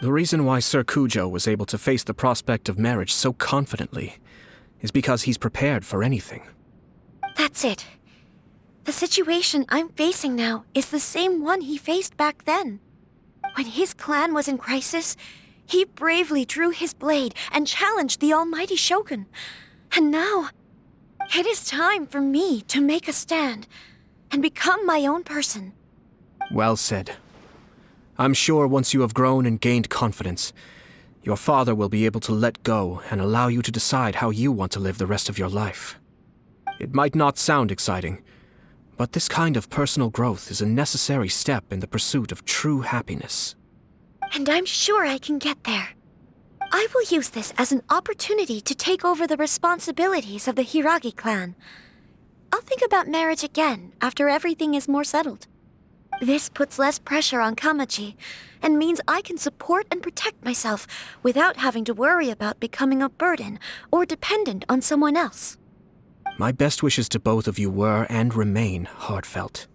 The reason why Sir Kujo was able to face the prospect of marriage so confidently is because he's prepared for anything. That's it. The situation I'm facing now is the same one he faced back then. When his clan was in crisis, he bravely drew his blade and challenged the almighty Shogun. And now, it is time for me to make a stand and become my own person. Well said. I'm sure once you have grown and gained confidence, your father will be able to let go and allow you to decide how you want to live the rest of your life. It might not sound exciting, but this kind of personal growth is a necessary step in the pursuit of true happiness. And I'm sure I can get there. I will use this as an opportunity to take over the responsibilities of the Hiragi clan. I'll think about marriage again after everything is more settled. This puts less pressure on Kamaji, and means I can support and protect myself without having to worry about becoming a burden or dependent on someone else. My best wishes to both of you were and remain heartfelt.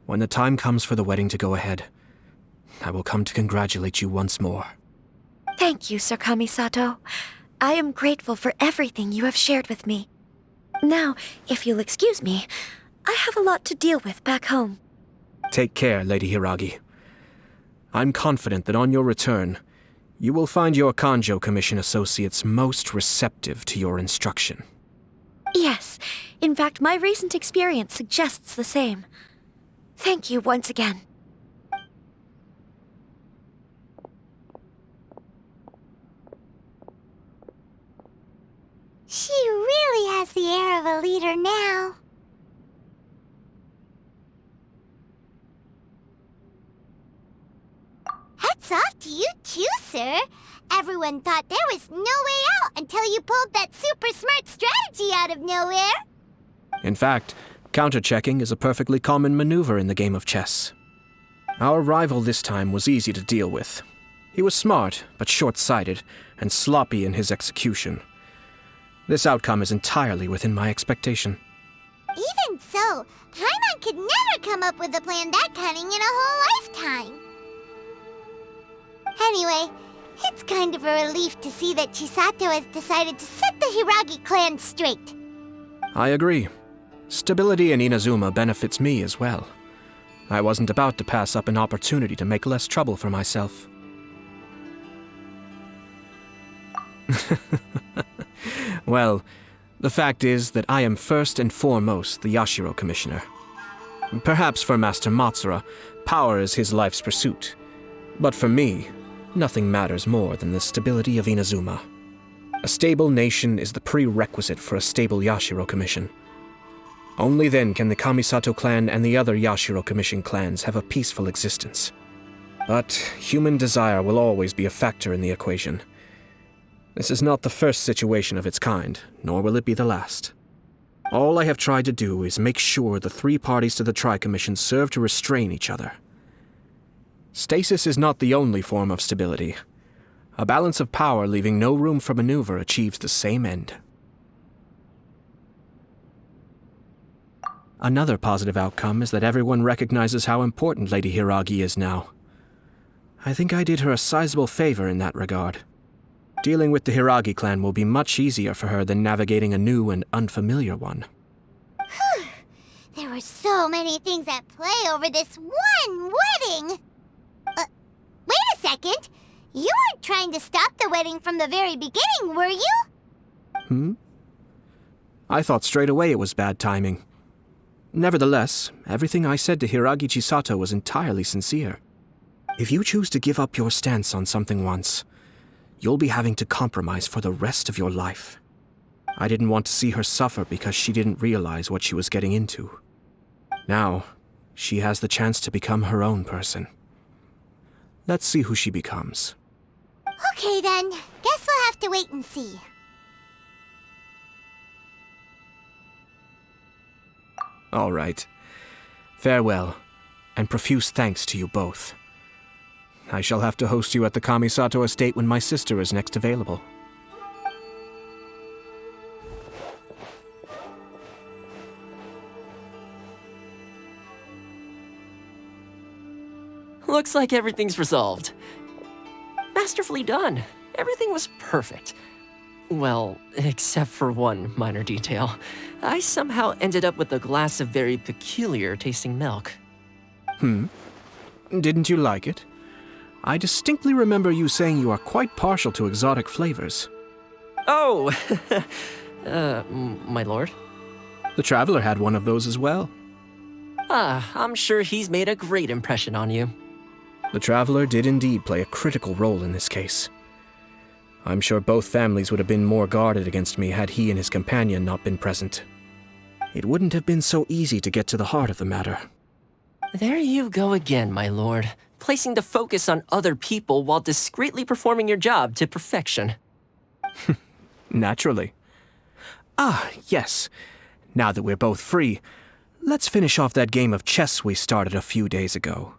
When the time comes for the wedding to go ahead, I will come to congratulate you once more. Thank you, Sir Kamisato. I am grateful for everything you have shared with me. Now, if you'll excuse me, I have a lot to deal with back home. Take care, Lady Hiragi. I'm confident that on your return, you will find your Kanjo Commission associates most receptive to your instruction. Yes, in fact, my recent experience suggests the same. Thank you once again. She really has the air of a leader now. Hats off to you too, sir. Everyone thought there was no way out until you pulled that super smart strategy out of nowhere. In fact, counter-checking is a perfectly common maneuver in the game of chess. Our rival this time was easy to deal with. He was smart, but short-sighted, and sloppy in his execution. This outcome is entirely within my expectation. Even so, Paimon could never come up with a plan that cunning in a whole lifetime. Anyway, it's kind of a relief to see that Chisato has decided to set the Hiragi clan straight. I agree. Stability in Inazuma benefits me as well. I wasn't about to pass up an opportunity to make less trouble for myself. Well, the fact is that I am first and foremost the Yashiro Commissioner. Perhaps for Master Matsura, power is his life's pursuit. But for me, nothing matters more than the stability of Inazuma. A stable nation is the prerequisite for a stable Yashiro Commission. Only then can the Kamisato clan and the other Yashiro Commission clans have a peaceful existence. But human desire will always be a factor in the equation. This is not the first situation of its kind, nor will it be the last. All I have tried to do is make sure the three parties to the Tri-Commission serve to restrain each other. Stasis is not the only form of stability. A balance of power leaving no room for maneuver achieves the same end. Another positive outcome is that everyone recognizes how important Lady Hiragi is now. I think I did her a sizable favor in that regard. Dealing with the Hiragi clan will be much easier for her than navigating a new and unfamiliar one. Whew. There were so many things at play over this one wedding! Wait a second! You weren't trying to stop the wedding from the very beginning, were you? I thought straight away it was bad timing. Nevertheless, everything I said to Hiragi Chisato was entirely sincere. If you choose to give up your stance on something once, you'll be having to compromise for the rest of your life. I didn't want to see her suffer because she didn't realize what she was getting into. Now, she has the chance to become her own person. Let's see who she becomes. Okay then, guess we'll have to wait and see. All right. Farewell, and profuse thanks to you both. I shall have to host you at the Kamisato estate when my sister is next available. Looks like everything's resolved. Masterfully done. Everything was perfect. Well, except for one minor detail. I somehow ended up with a glass of very peculiar tasting milk. Didn't you like it? I distinctly remember you saying you are quite partial to exotic flavors. Oh, my lord? The Traveler had one of those as well. I'm sure he's made a great impression on you. The Traveler did indeed play a critical role in this case. I'm sure both families would have been more guarded against me had he and his companion not been present. It wouldn't have been so easy to get to the heart of the matter. There you go again, my lord. Placing the focus on other people while discreetly performing your job to perfection. Naturally. Yes. Now that we're both free, let's finish off that game of chess we started a few days ago.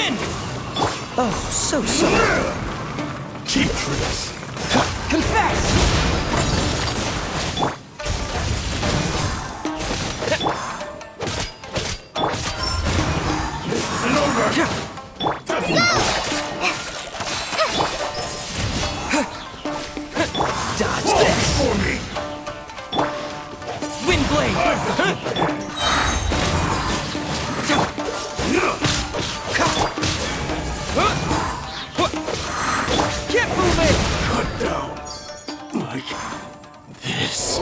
in! Oh, so sorry. Cheap tricks. Confess! Dodge this! For me. Windblade! Get moving! Cut down. Like this.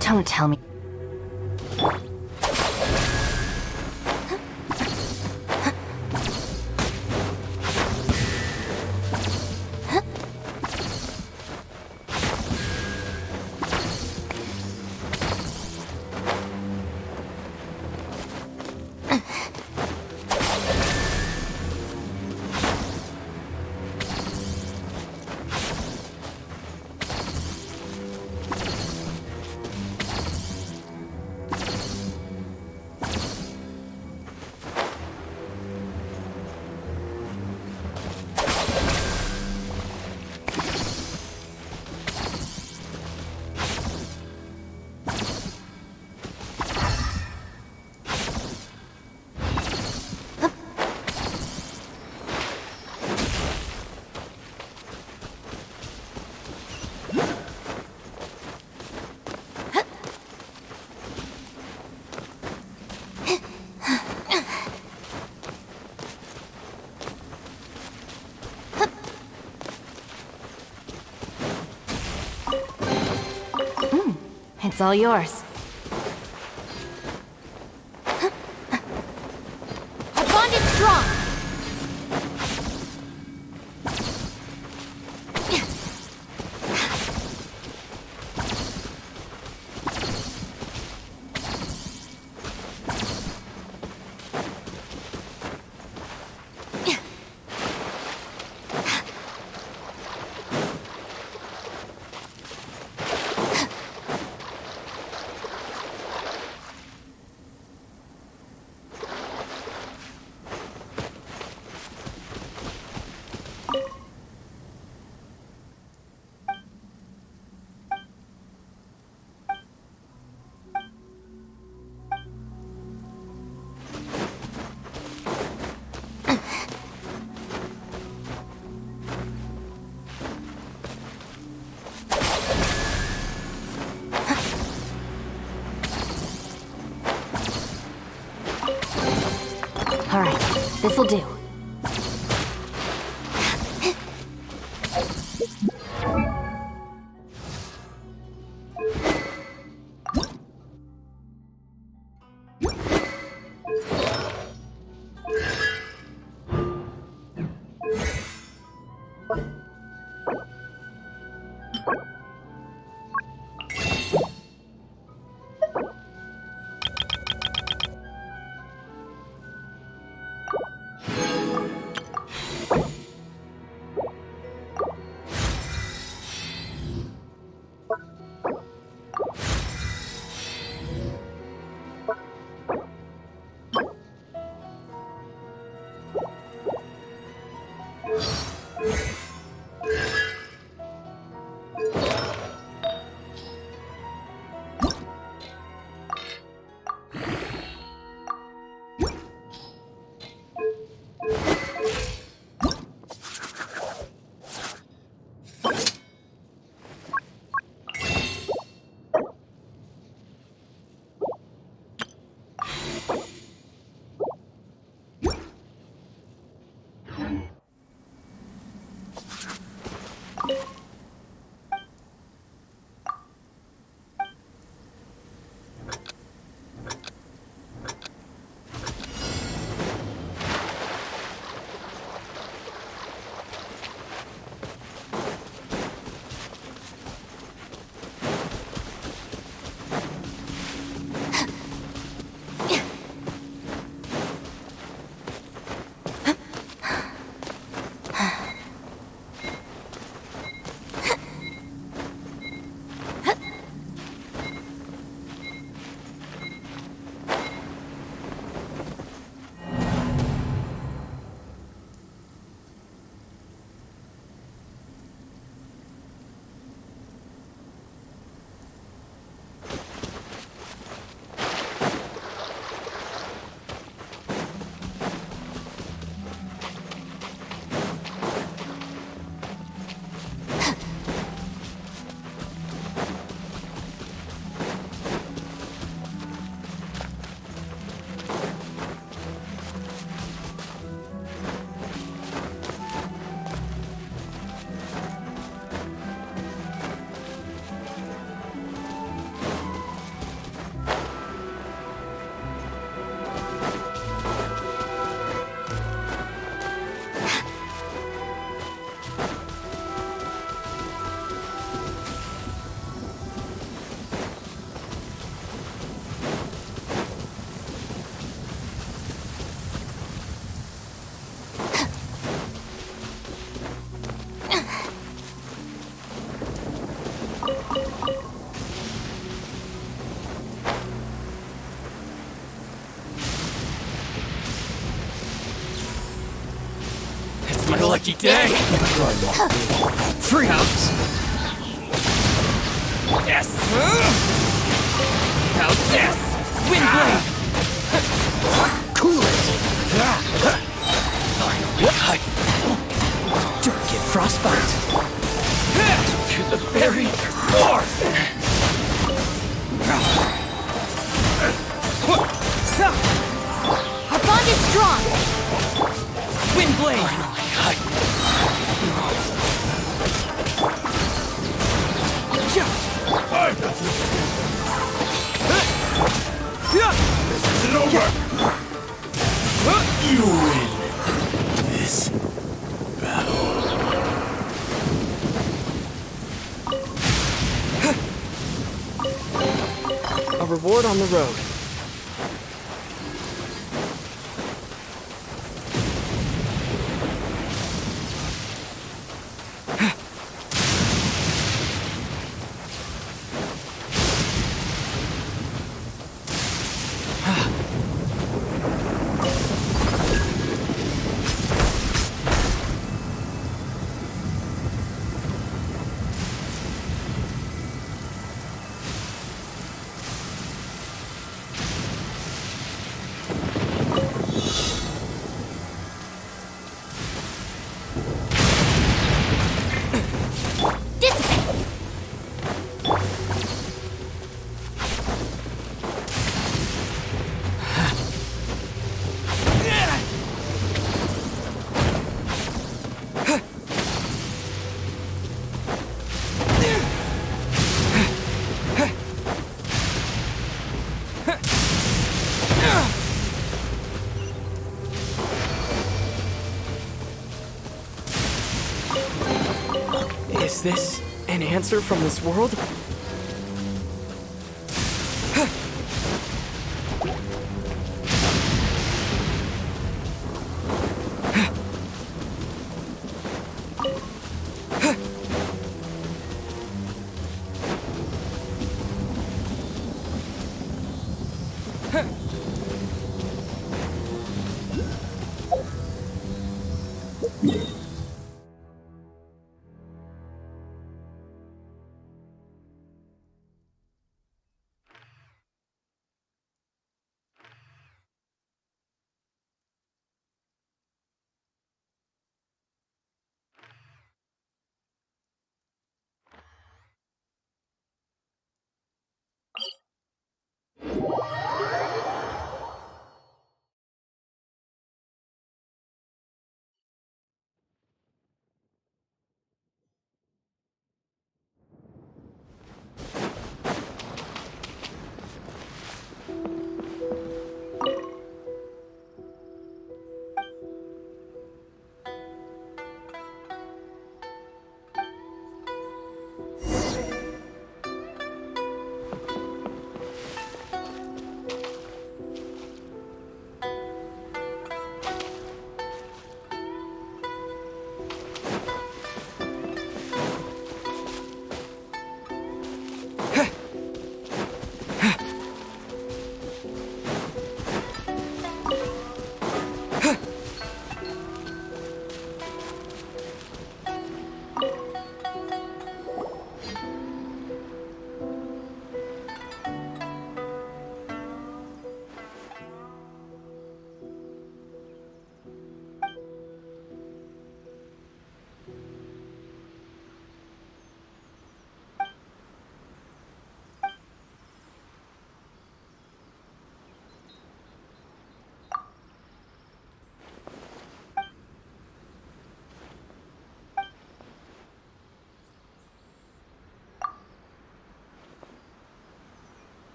Don't tell me. It's all yours. Our bond is strong. All right, this'll do. Lucky day! Freeze! Yes! House, yes! Windblade! Cool it! Turgid frostbite! To the very north! Our bond is strong. Windblade! This isn't over! You win this battle. A reward on the road. Is this an answer from this world?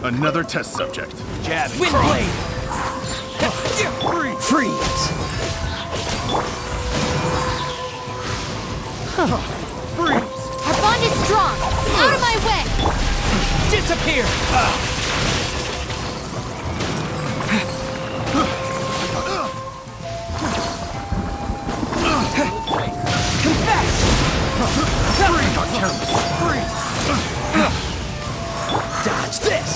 Another test subject. Jab and Windblade! Freeze! Freeze! Our bond is strong! Out of my way! Disappear! Confess! Freeze! Dodge this!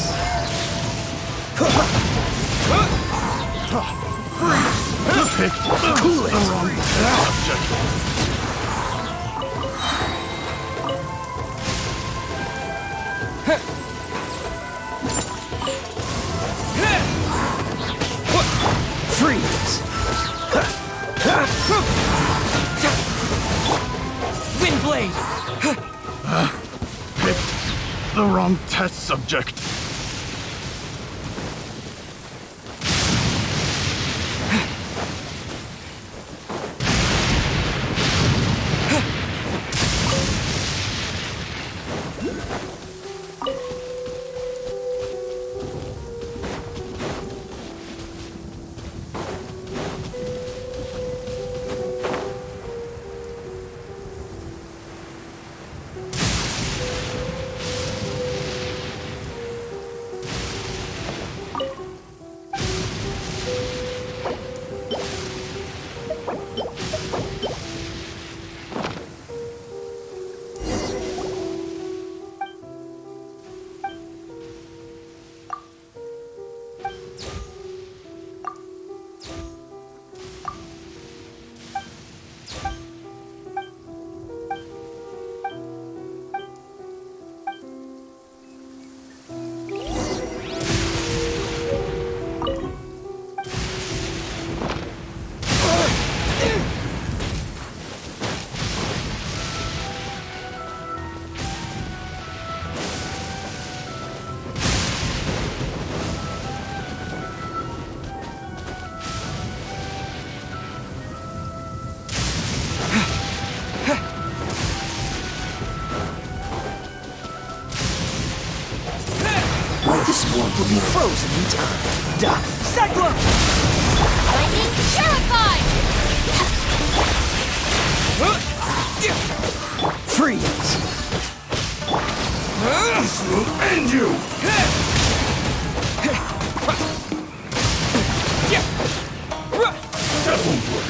Cool it! Freeze! Windblade! Picked the wrong test subject. This one will be frozen in time. Die! Cyclone! Lightning terrified! Freeze! This will end you! That won't work.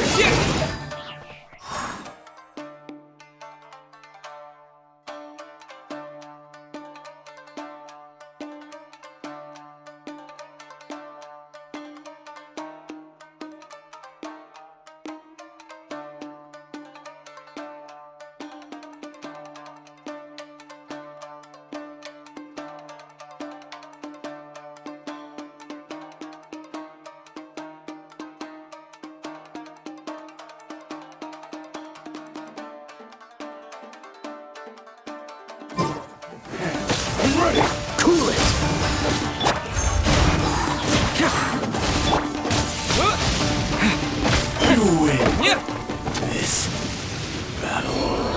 You win. Yeah. This battle.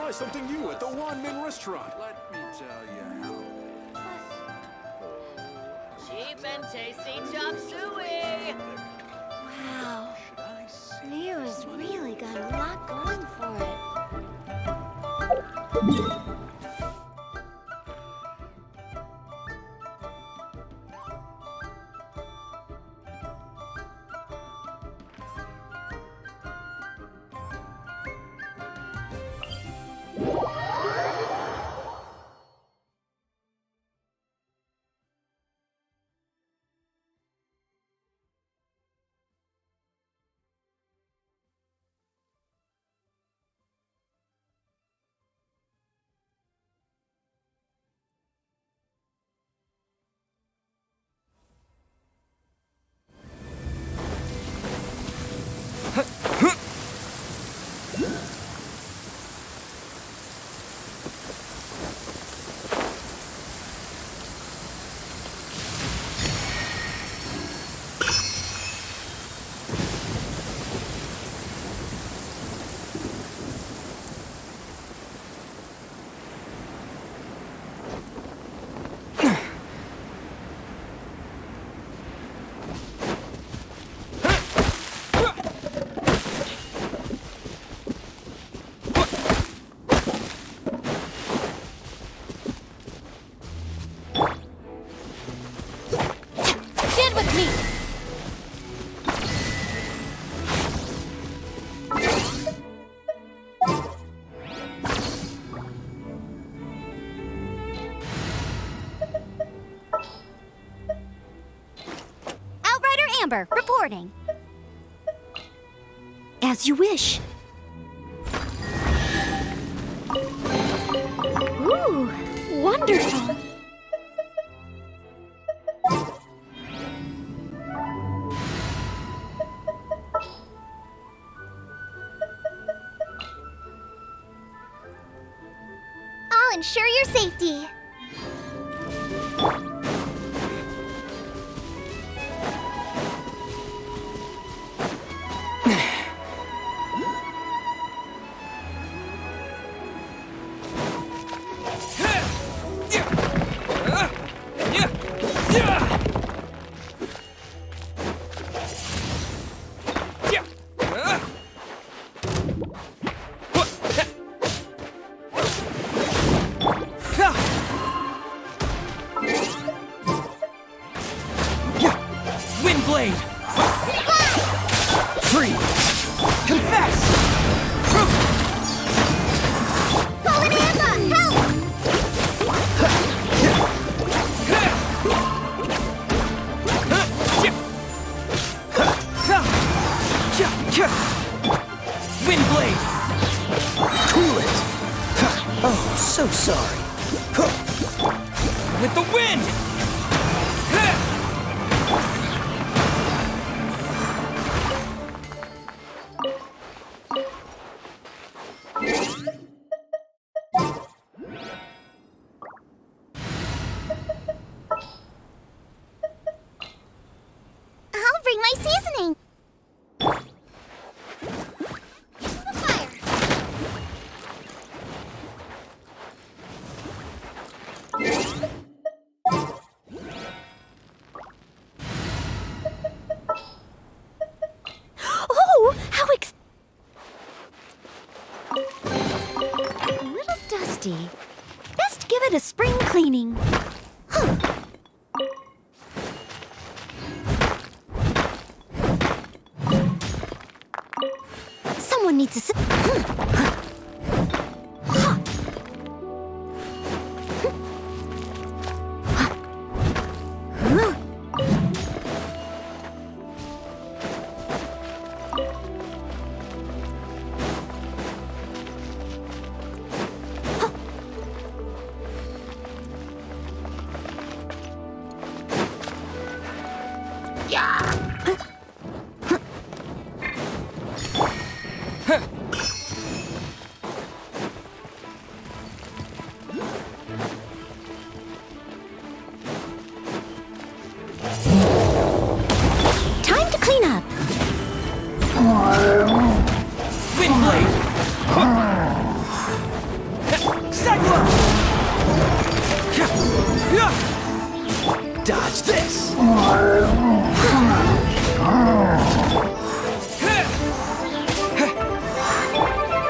try something new at the Wanmin restaurant. Let me tell you how. Cheap and tasty chop suey! Wow. Nero's really got a lot going for it. Amber, reporting. As you wish. Ooh, wonderful. I'll ensure your safety. I'll bring my seasoning. Oh, how a little dusty. Best give it a spring cleaning. Someone needs to time to clean up. this!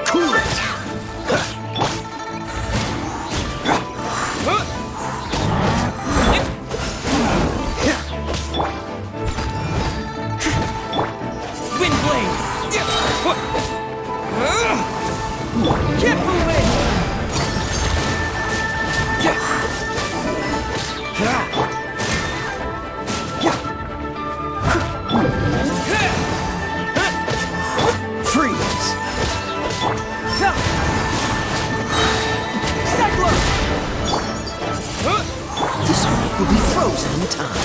Cool it! Wind blade! Keep moving! Freeze! Cyclone! This one will be frozen in time.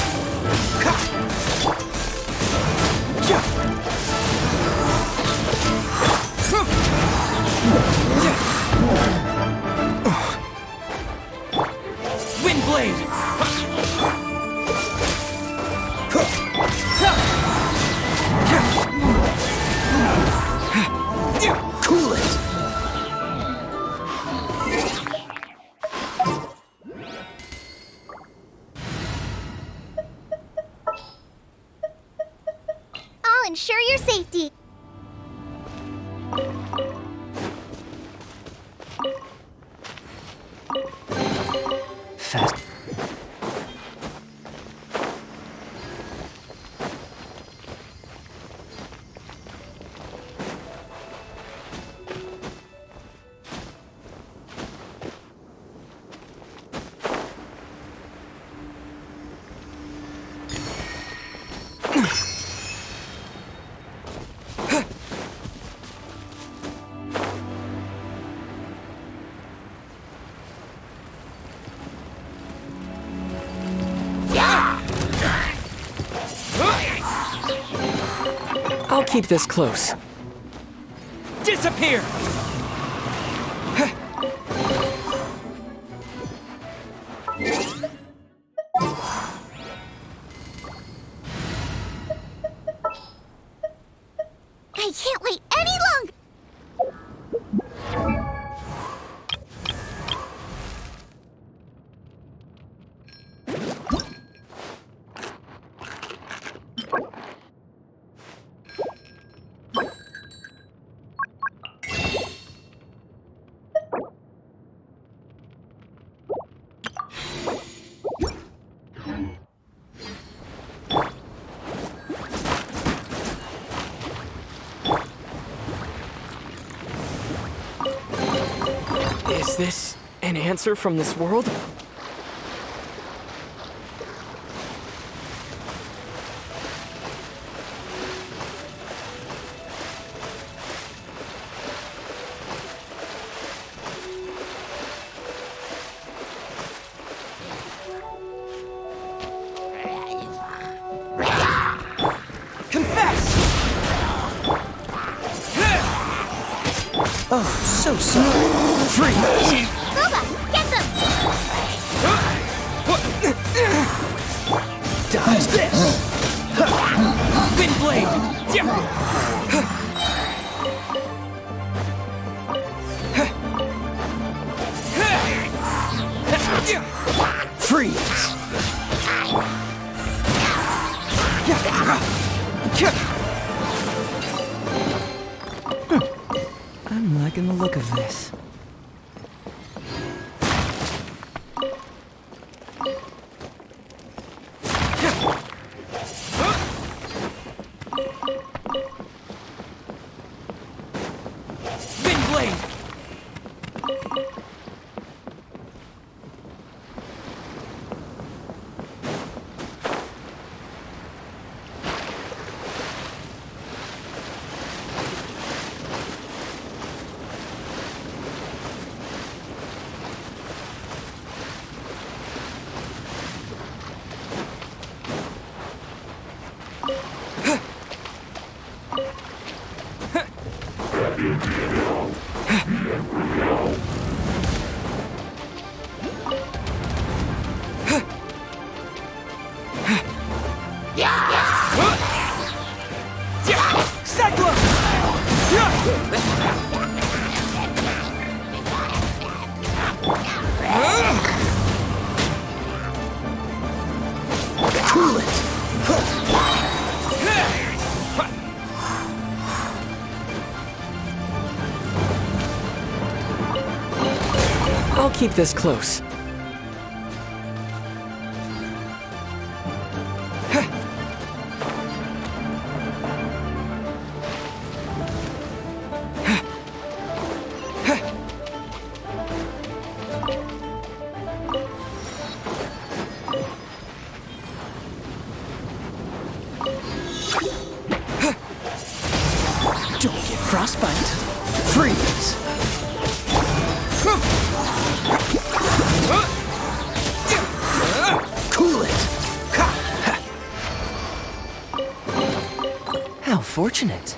Wind blade! Cool it! I'll ensure your safety. Fast. I'll keep this close. Disappear! I can't wait any longer. Is this an answer from this world? Oh, so sorry. Freeze! Boba, get them! Dodge this! Wind blade! Freeze! I'm liking the look of this. Wind blade! I'll keep this close. Don't get frostbite. Freeze! Cool it! How fortunate.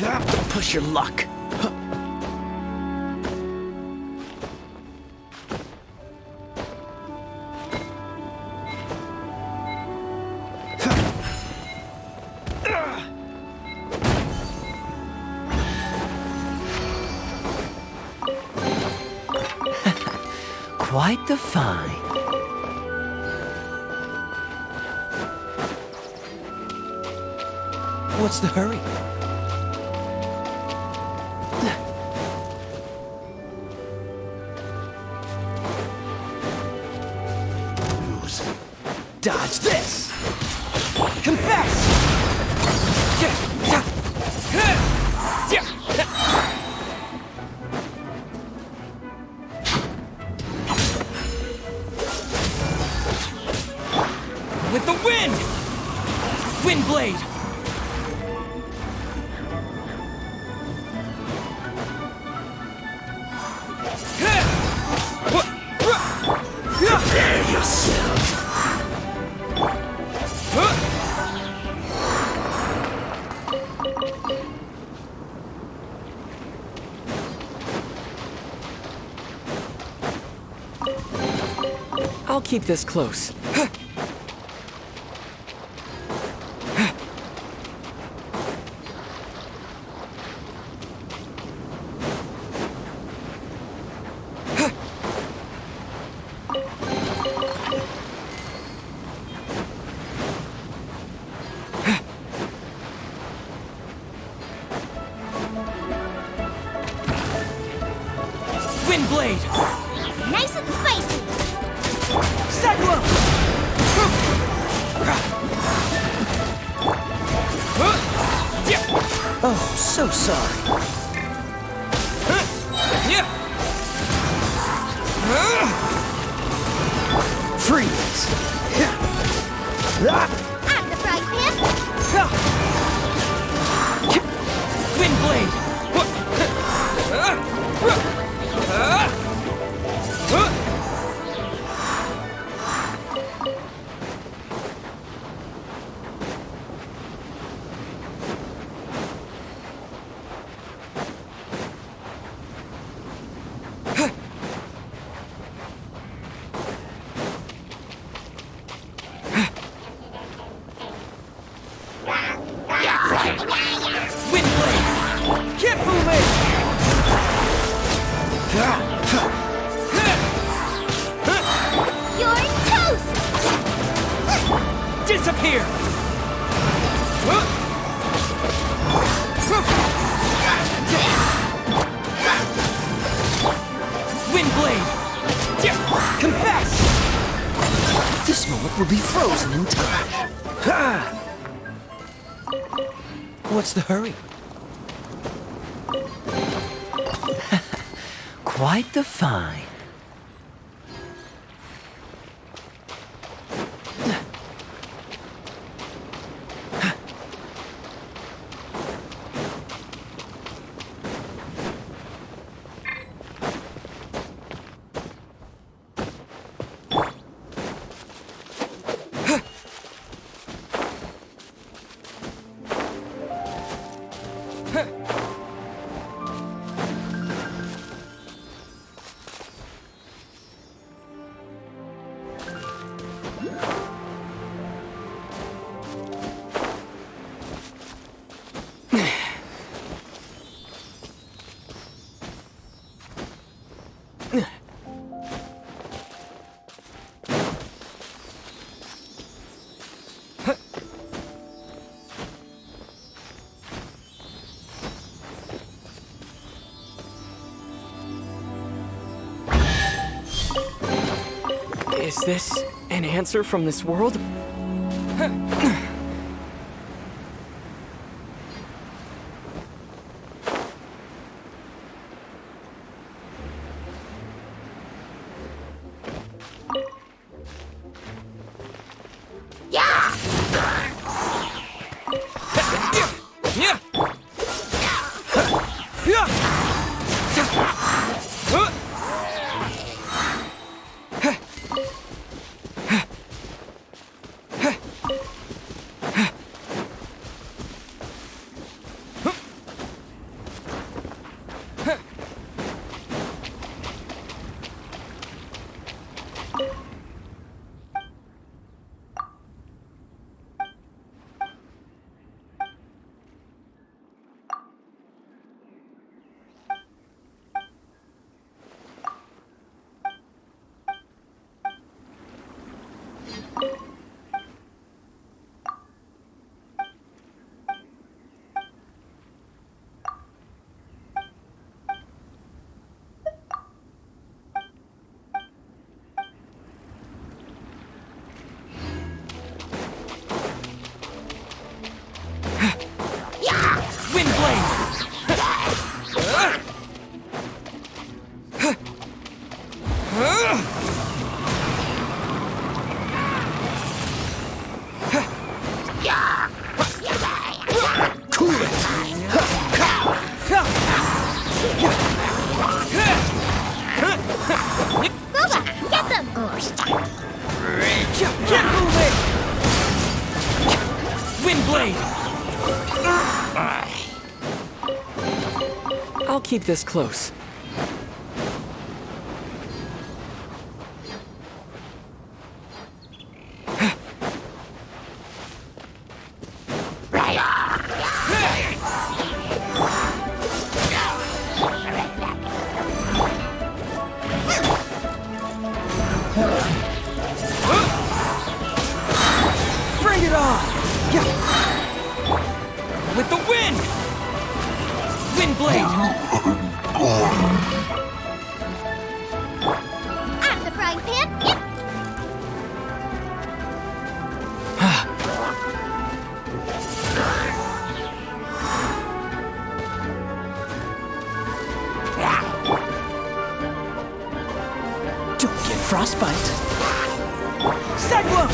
Don't push your luck. Quite the find. What's the hurry? Dodge this! Confess! With the wind! Wind blade! Prepare yourself. I'll keep this close. Wind blade! Nice and spicy. Cyclone! Oh, so sorry. Freeze! I'm the fried pan. Wind blade! Disappear! will be frozen in time. Ha! What's the hurry? Quite the find. Is this an answer from this world? I'll keep this close. Bring it on! With the wind! Wind blade! I'm the frying pan. Don't get frostbite. Cyclone!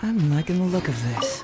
I'm liking the look of this.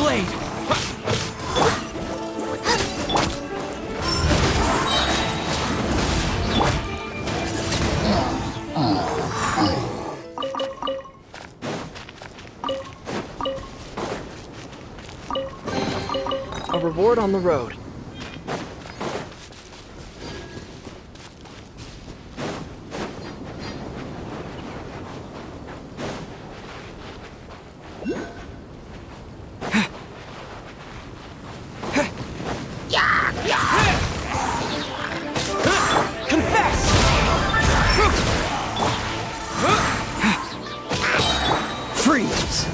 blade! A reward on the road. Freeze!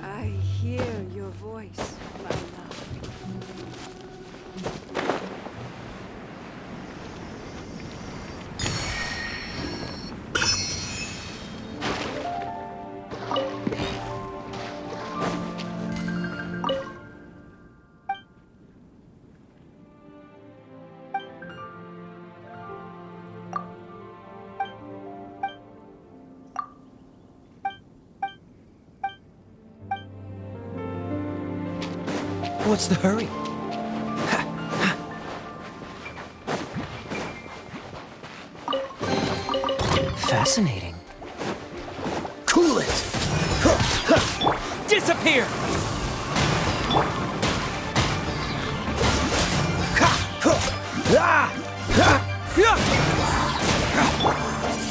I hear your voice, my love. What's the hurry? Fascinating. Cool it! Disappear!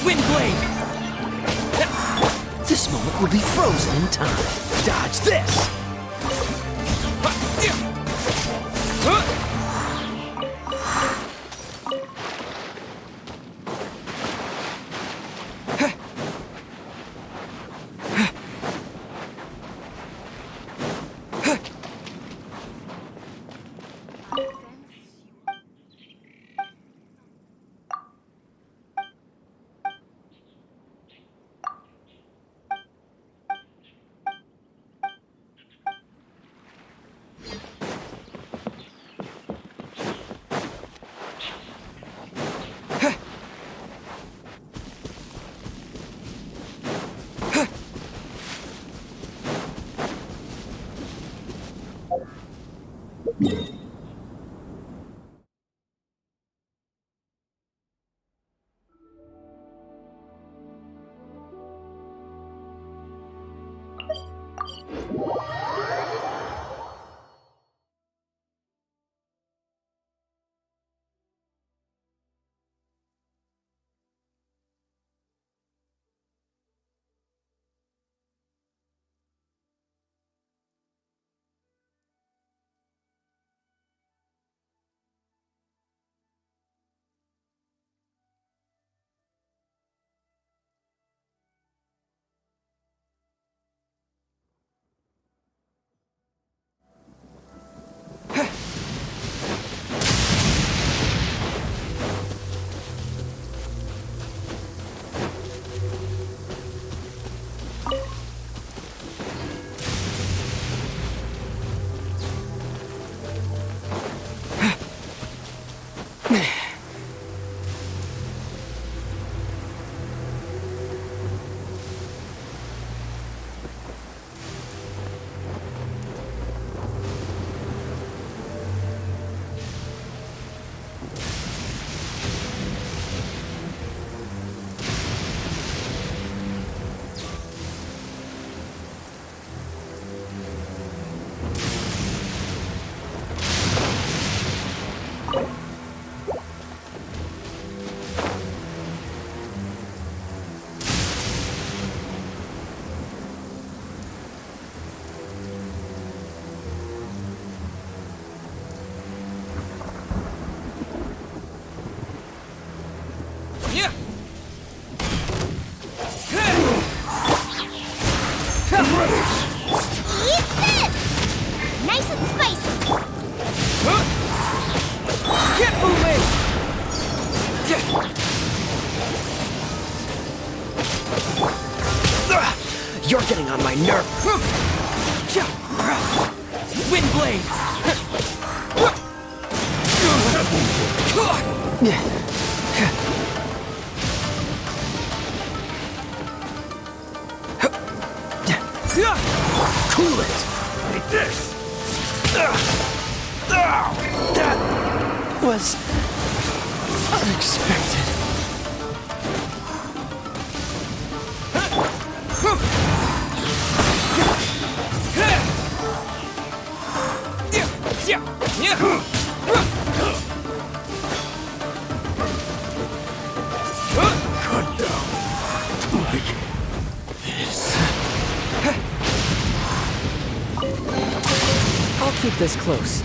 Wind blade! This moment will be frozen in time. Dodge this! Get moving! You're getting on my nerve. Wind blade! Cool it! Like this! That was unexpected. I'll keep this close.